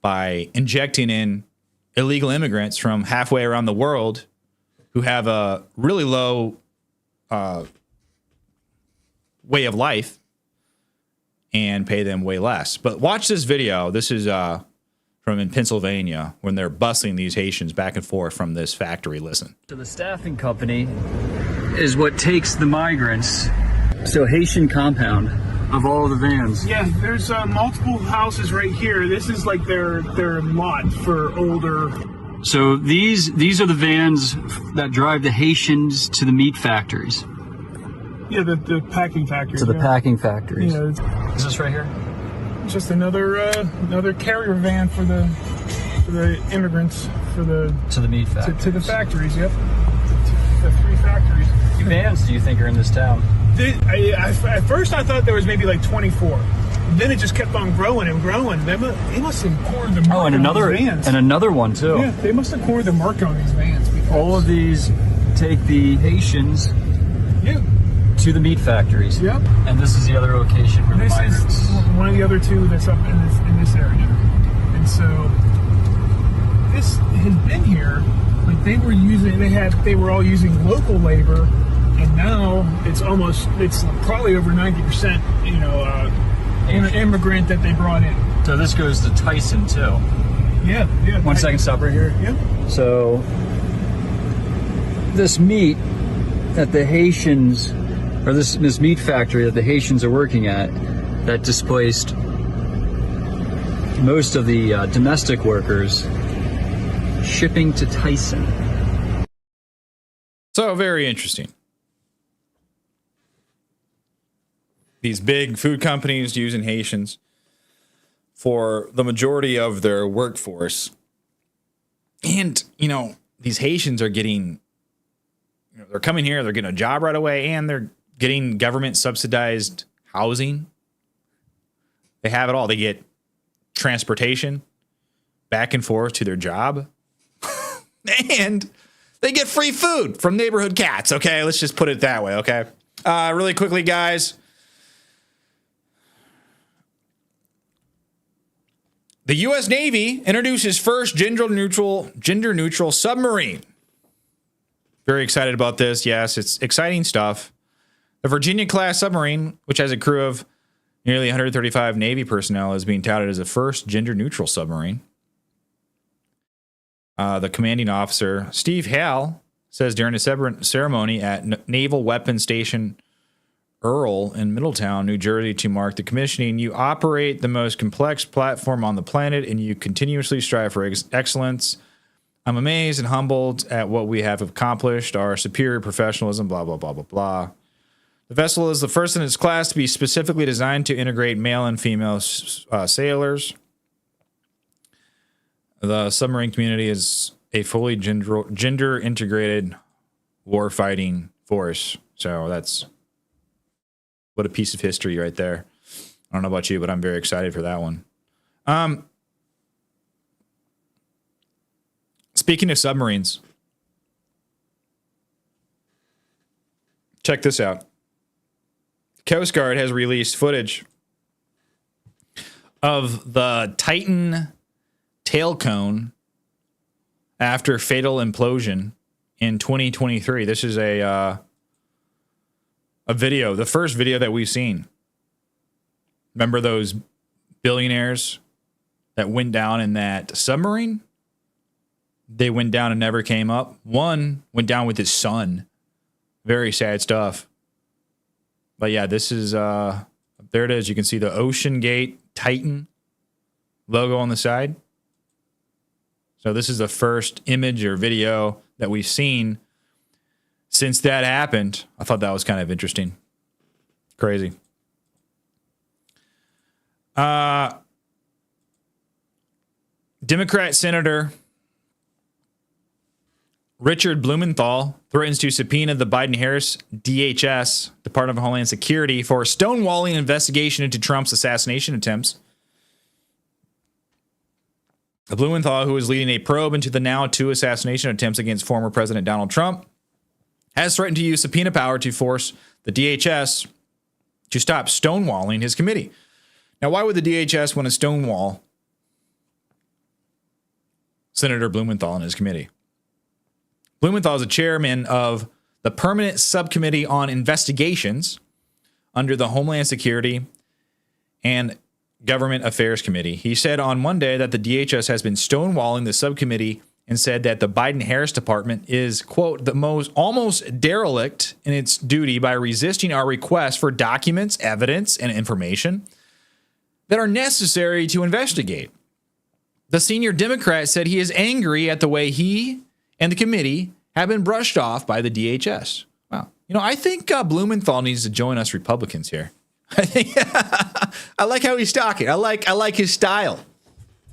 by injecting in illegal immigrants from halfway around the world who have a really low way of life and pay them way less. But watch this video. This is from in Pennsylvania when they're busing these Haitians back and forth from this factory. Listen. So the staffing company is what takes the migrants to a Haitian compound of all of the vans. Yeah, there's multiple houses right here. This is like their lot for older. So these are the vans that drive the Haitians to the meat factories. Yeah, the packing factories. To the packing factories. Yeah. Is this right here? Just another carrier van for the immigrants to the meat factories. To the factories. Yep. The 3 factories. How many vans do you think are in this town? At first I thought there was maybe like 24, then it just kept on growing and growing. They must have poured the mark Oh, and another one too. Yeah, they must have poured the mark on these vans. All of these take the Haitians to the meat factories. Yep. And this is the other location where the migrants. This is one of the other two that's up in this area. And so this has been here, but they were all using local labor, and now it's probably over 90%, immigrant that they brought in. So this goes to Tyson too. Yeah. 1 second, stop right here. Yep. So this meat that the Haitians, or this meat factory that the Haitians are working at, that displaced most of the domestic workers, shipping to Tyson. So very interesting. These big food companies using Haitians for the majority of their workforce. And, these Haitians are getting, they're coming here, they're getting a job right away, and they're getting government subsidized housing. They have it all. They get transportation back and forth to their job. And they get free food from neighborhood cats. Okay, let's just put it that way. Okay. Really quickly, guys. The U.S. Navy introduces first gender-neutral submarine. Very excited about this. Yes, it's exciting stuff. The Virginia-class submarine, which has a crew of nearly 135 Navy personnel, is being touted as the first gender-neutral submarine. The commanding officer, Steve Hale, says during a ceremony at Naval Weapons Station Earl in Middletown, New Jersey, to mark the commissioning, you operate the most complex platform on the planet, and you continuously strive for excellence. I'm amazed and humbled at what we have accomplished, our superior professionalism, blah, blah, blah, blah, blah. The vessel is the first in its class to be specifically designed to integrate male and female sailors. The submarine community is a fully gender-integrated war-fighting force. So that's what a piece of history right there. I don't know about you, but I'm very excited for that one. Speaking of submarines, check this out. Coast Guard has released footage of the Titan tail cone after fatal implosion in 2023. This is a video, the first video that we've seen. Remember those billionaires that went down in that submarine? They went down and never came up. One went down with his son. Very sad stuff. But yeah, this is, there it is. You can see the Ocean Gate Titan logo on the side. So this is the first image or video that we've seen since that happened. I thought that was kind of interesting. Crazy. Democrat Senator Richard Blumenthal threatens to subpoena the Biden-Harris DHS, Department of Homeland Security, for a stonewalling investigation into Trump's assassination attempts. Blumenthal, who is leading a probe into the now two assassination attempts against former President Donald Trump, has threatened to use subpoena power to force the DHS to stop stonewalling his committee. Now, why would the DHS want to stonewall Senator Blumenthal and his committee? Blumenthal is the chairman of the Permanent Subcommittee on Investigations under the Homeland Security and Government Affairs Committee. He said on Monday that the DHS has been stonewalling the subcommittee and said that the Biden-Harris department is, quote, the most almost derelict in its duty by resisting our request for documents, evidence, and information that are necessary to investigate. The senior Democrat said he is angry at the way he and the committee have been brushed off by the DHS. Wow. I think Blumenthal needs to join us Republicans here. I think I like how he's talking. I like his style.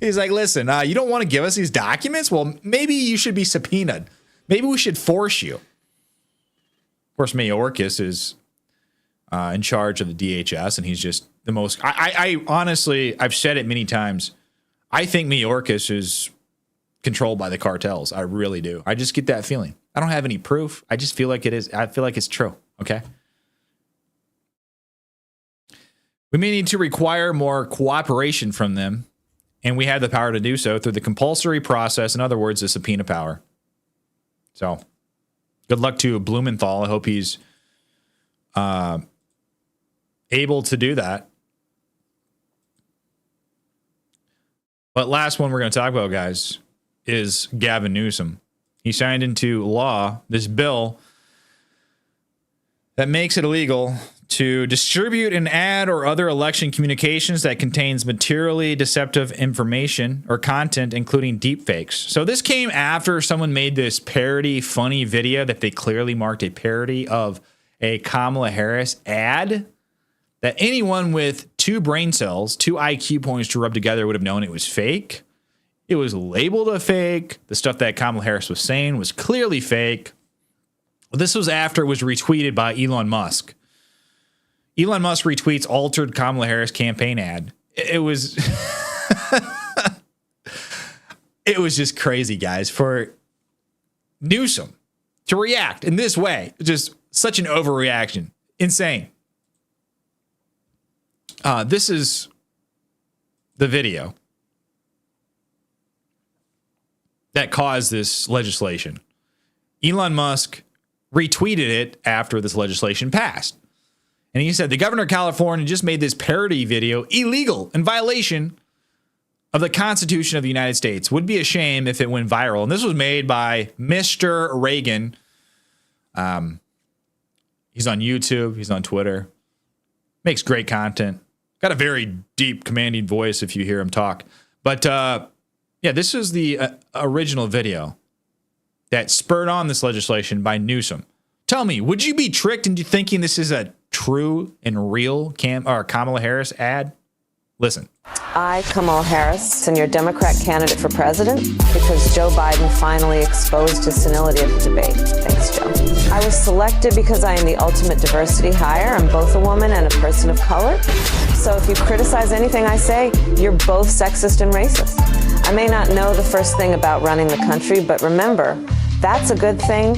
He's like, listen, you don't want to give us these documents? Well, maybe you should be subpoenaed. Maybe we should force you. Of course, Mayorkas is in charge of the DHS, and he's just the most. I honestly, I've said it many times. I think Mayorkas is controlled by the cartels. I really do. I just get that feeling. I don't have any proof. I just feel like it is. I feel like it's true. Okay. We may need to require more cooperation from them, and we have the power to do so through the compulsory process. In other words, the subpoena power. So, good luck to Blumenthal. I hope he's able to do that. But last one we're going to talk about, guys, is Gavin Newsom. He signed into law this bill that makes it illegal to distribute an ad or other election communications that contains materially deceptive information or content, including deepfakes. So this came after someone made this parody funny video that they clearly marked a parody of a Kamala Harris ad that anyone with 2 brain cells, 2 IQ points to rub together would have known it was fake. It was labeled a fake. The stuff that Kamala Harris was saying was clearly fake. This was after it was retweeted by Elon Musk. Elon Musk retweets altered Kamala Harris campaign ad. It was it was just crazy, guys, for Newsom to react in this way. Just such an overreaction. Insane. This is the video that caused this legislation. Elon Musk retweeted it after this legislation passed. And he said, the governor of California just made this parody video illegal in violation of the Constitution of the United States. Would be a shame if it went viral. And this was made by Mr. Reagan. He's on YouTube. He's on Twitter. Makes great content. Got a very deep, commanding voice if you hear him talk. But yeah, this is the original video that spurred on this legislation by Newsom. Tell me, would you be tricked into thinking this is a true and real Kamala Harris ad? Listen. I, Kamala Harris, am your Democrat candidate for president because Joe Biden finally exposed his senility at the debate. Thanks, Joe. I was selected because I am the ultimate diversity hire. I'm both a woman and a person of color. So if you criticize anything I say, you're both sexist and racist. I may not know the first thing about running the country, but remember, that's a good thing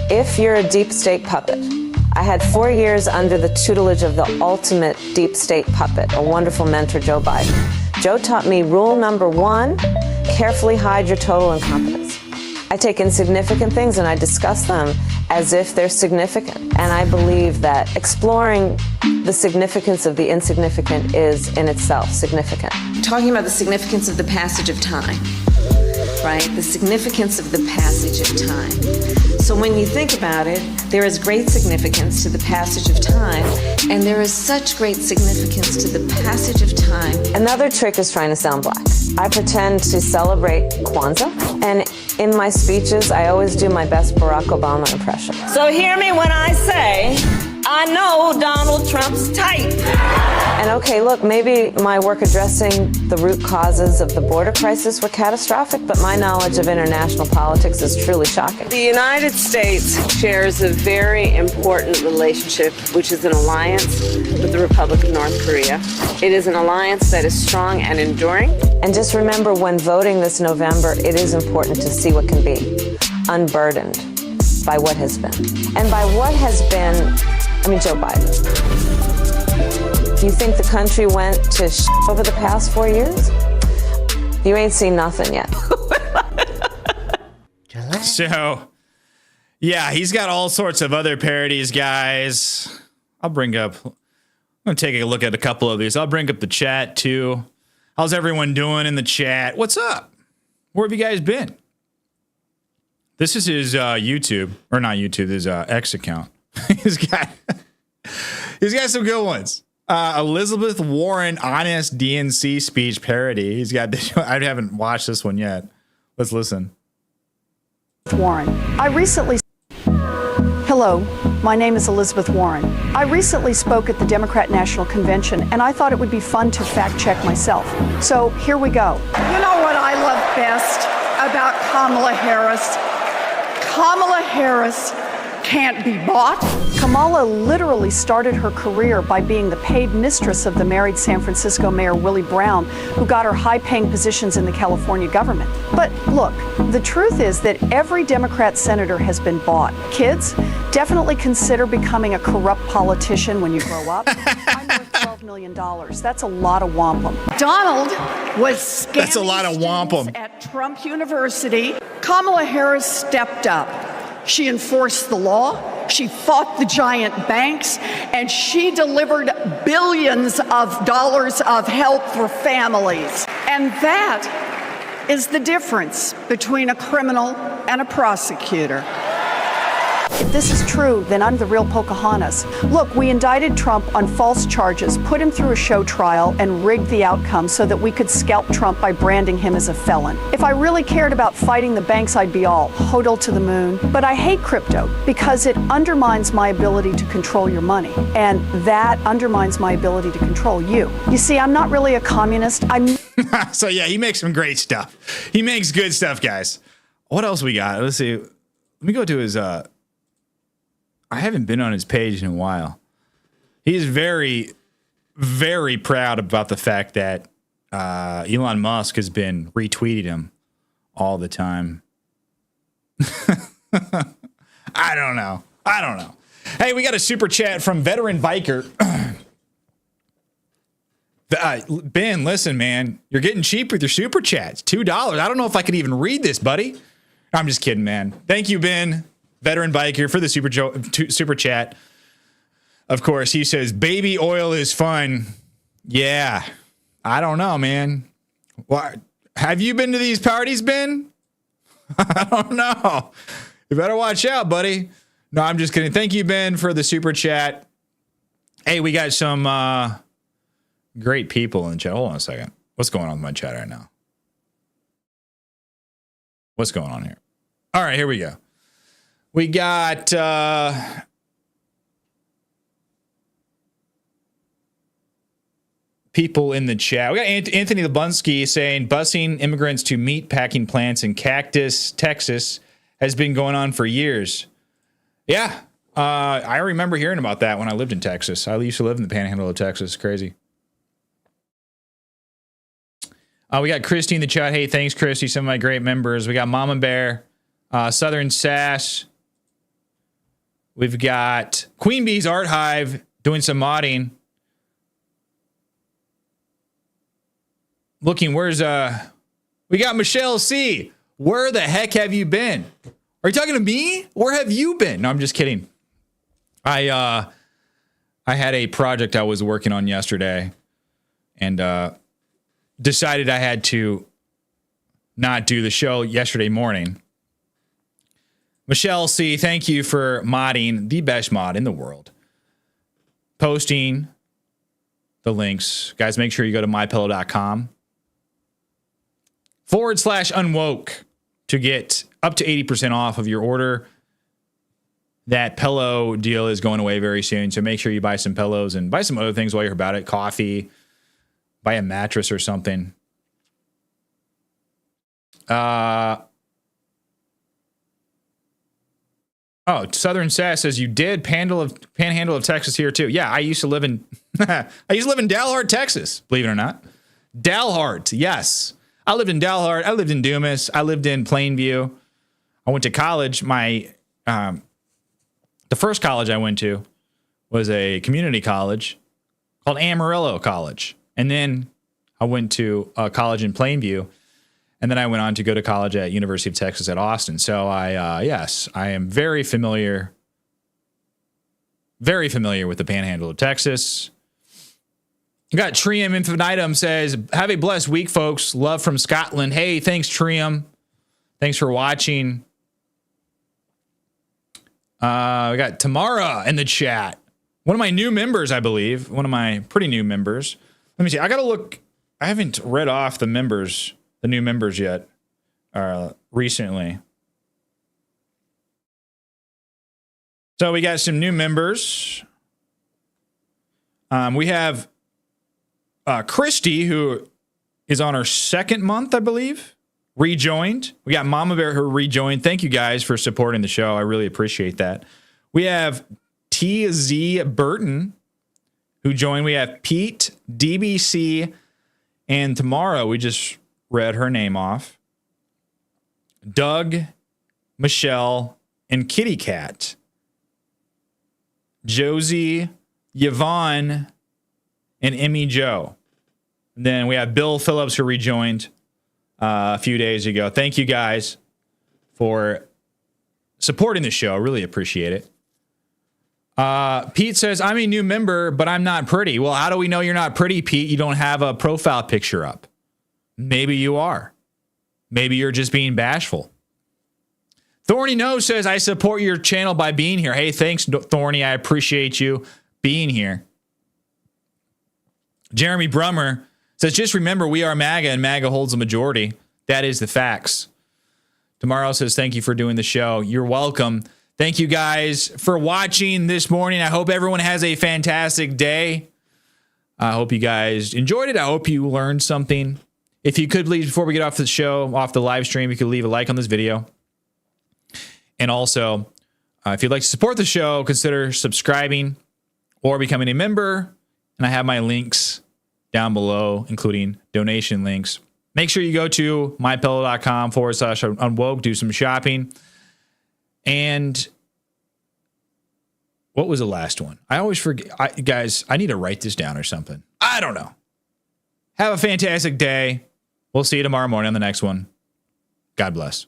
if you're a deep state puppet. I had 4 years under the tutelage of the ultimate deep state puppet, a wonderful mentor, Joe Biden. Joe taught me rule number 1, carefully hide your total incompetence. I take insignificant things and I discuss them as if they're significant. And I believe that exploring the significance of the insignificant is in itself significant. Talking about the significance of the passage of time, right? The significance of the passage of time. So when you think about it, there is great significance to the passage of time, and there is such great significance to the passage of time. Another trick is trying to sound black. I pretend to celebrate Kwanzaa, and in my speeches, I always do my best Barack Obama impression. So hear me when I say, I know Donald Trump's type. And okay, look, maybe my work addressing the root causes of the border crisis were catastrophic, but my knowledge of international politics is truly shocking. The United States shares a very important relationship, which is an alliance with the Republic of North Korea. It is an alliance that is strong and enduring. And just remember, when voting this November, it is important to see what can be unburdened by what has been. And by what has been, I mean Joe Biden. You think the country went to shit over the past 4 years? You ain't seen nothing yet. So, yeah, he's got all sorts of other parodies, guys. I'm going to take a look at a couple of these. I'll bring up the chat, too. How's everyone doing in the chat? What's up? Where have you guys been? This is his YouTube, or not YouTube, his X account. he's got some good ones. Elizabeth Warren honest DNC speech parody. He's got this. I haven't watched this one yet. Let's listen. Warren. Hello, my name is Elizabeth Warren. I recently spoke at the Democrat National Convention, and I thought it would be fun to fact check myself. So here we go. You know what I love best about Kamala Harris? Kamala Harris can't be bought. Kamala literally started her career by being the paid mistress of the married San Francisco Mayor Willie Brown, who got her high-paying positions in the California government. But look, the truth is that every Democrat senator has been bought. Kids, definitely consider becoming a corrupt politician when you grow up. I'm worth $12 million. That's a lot of wampum. Donald was scamming That's a lot of wampum. at Trump University. Kamala Harris stepped up. She enforced the law, she fought the giant banks, and she delivered billions of dollars of help for families. And that is the difference between a criminal and a prosecutor. If this is true, then I'm the real Pocahontas. Look, we indicted Trump on false charges, put him through a show trial, and rigged the outcome so that we could scalp Trump by branding him as a felon. If I really cared about fighting the banks, I'd be all hodl to the moon. But I hate crypto because it undermines my ability to control your money. And that undermines my ability to control you. You see, I'm not really a communist. So yeah, he makes some great stuff. He makes good stuff, guys. What else we got? Let's see. Let me go to his I haven't been on his page in a while. He's very, very proud about the fact that Elon Musk has been retweeting him all the time. I don't know. Hey, we got a super chat from Veteran Biker. Ben, listen, man, you're getting cheap with your super chats. $2. I don't know if I could even read this, buddy. I'm just kidding, man. Thank you, Ben. Veteran Biker for the super chat. Of course, he says, baby oil is fun. Yeah. I don't know, man. What? Have you been to these parties, Ben? I don't know. You better watch out, buddy. No, I'm just kidding. Thank you, Ben, for the super chat. Hey, we got some great people in the chat. Hold on a second. What's going on with my chat right now? What's going on here? All right, here we go. We got people in the chat. We got Anthony Lebunski saying busing immigrants to meat packing plants in Cactus, Texas has been going on for years. Yeah, I remember hearing about that when I lived in Texas. I used to live in the panhandle of Texas. Crazy. We got Christy in the chat. Hey, thanks, Christy. Some of my great members. We got Mama Bear, Southern Sass. We've got Queen Bee's Art Hive doing some modding. Looking, where's we got Michelle C. Where the heck have you been? Are you talking to me? Where have you been? No, I'm just kidding. I had a project I was working on yesterday and decided I had to not do the show yesterday morning. Michelle C., thank you for modding the best mod in the world. Posting the links. Guys, make sure you go to mypillow.com/unwoke to get up to 80% off of your order. That pillow deal is going away very soon, so make sure you buy some pillows and buy some other things while you're about it. Coffee, buy a mattress or something. Oh, Southern Sass says you did Panhandle of Texas here too. Yeah, I used to live in Dalhart, Texas. Believe it or not, Dalhart. Yes, I lived in Dalhart. I lived in Dumas. I lived in Plainview. I went to college. The first college I went to was a community college called Amarillo College, and then I went to a college in Plainview. And then I went on to go to college at University of Texas at Austin. So yes, I am very familiar with the Panhandle of Texas. You got Trium Infinitum says, have a blessed week, folks. Love from Scotland. Hey, thanks, Trium. Thanks for watching. We got Tamara in the chat. One of my new members, I believe. One of my pretty new members. Let me see. I got to look. I haven't read off the new members yet, recently. So we got some new members. We have Christy, who is on her second month, I believe, rejoined. We got Mama Bear, who rejoined. Thank you guys for supporting the show. I really appreciate that. We have TZ Burton, who joined. We have Pete, DBC, and tomorrow we just read her name off. Doug, Michelle, and Kitty Cat. Josie, Yvonne, and Emmy Joe. And then we have Bill Phillips, who rejoined a few days ago. Thank you guys for supporting the show. Really appreciate it. Pete says, I'm a new member, but I'm not pretty. Well, how do we know you're not pretty, Pete? You don't have a profile picture up. Maybe you are. Maybe you're just being bashful. Thorny Nose says, I support your channel by being here. Hey, thanks, Thorny. I appreciate you being here. Jeremy Brummer says, just remember, we are MAGA and MAGA holds the majority. That is the facts. Tomorrow says, thank you for doing the show. You're welcome. Thank you guys for watching this morning. I hope everyone has a fantastic day. I hope you guys enjoyed it. I hope you learned something. If you could, please, before we get off the show, off the live stream, you could leave a like on this video. And also, if you'd like to support the show, consider subscribing or becoming a member. And I have my links down below, including donation links. Make sure you go to mypillow.com/unwoke, do some shopping. And what was the last one? I always forget. Guys, I need to write this down or something. I don't know. Have a fantastic day. We'll see you tomorrow morning on the next one. God bless.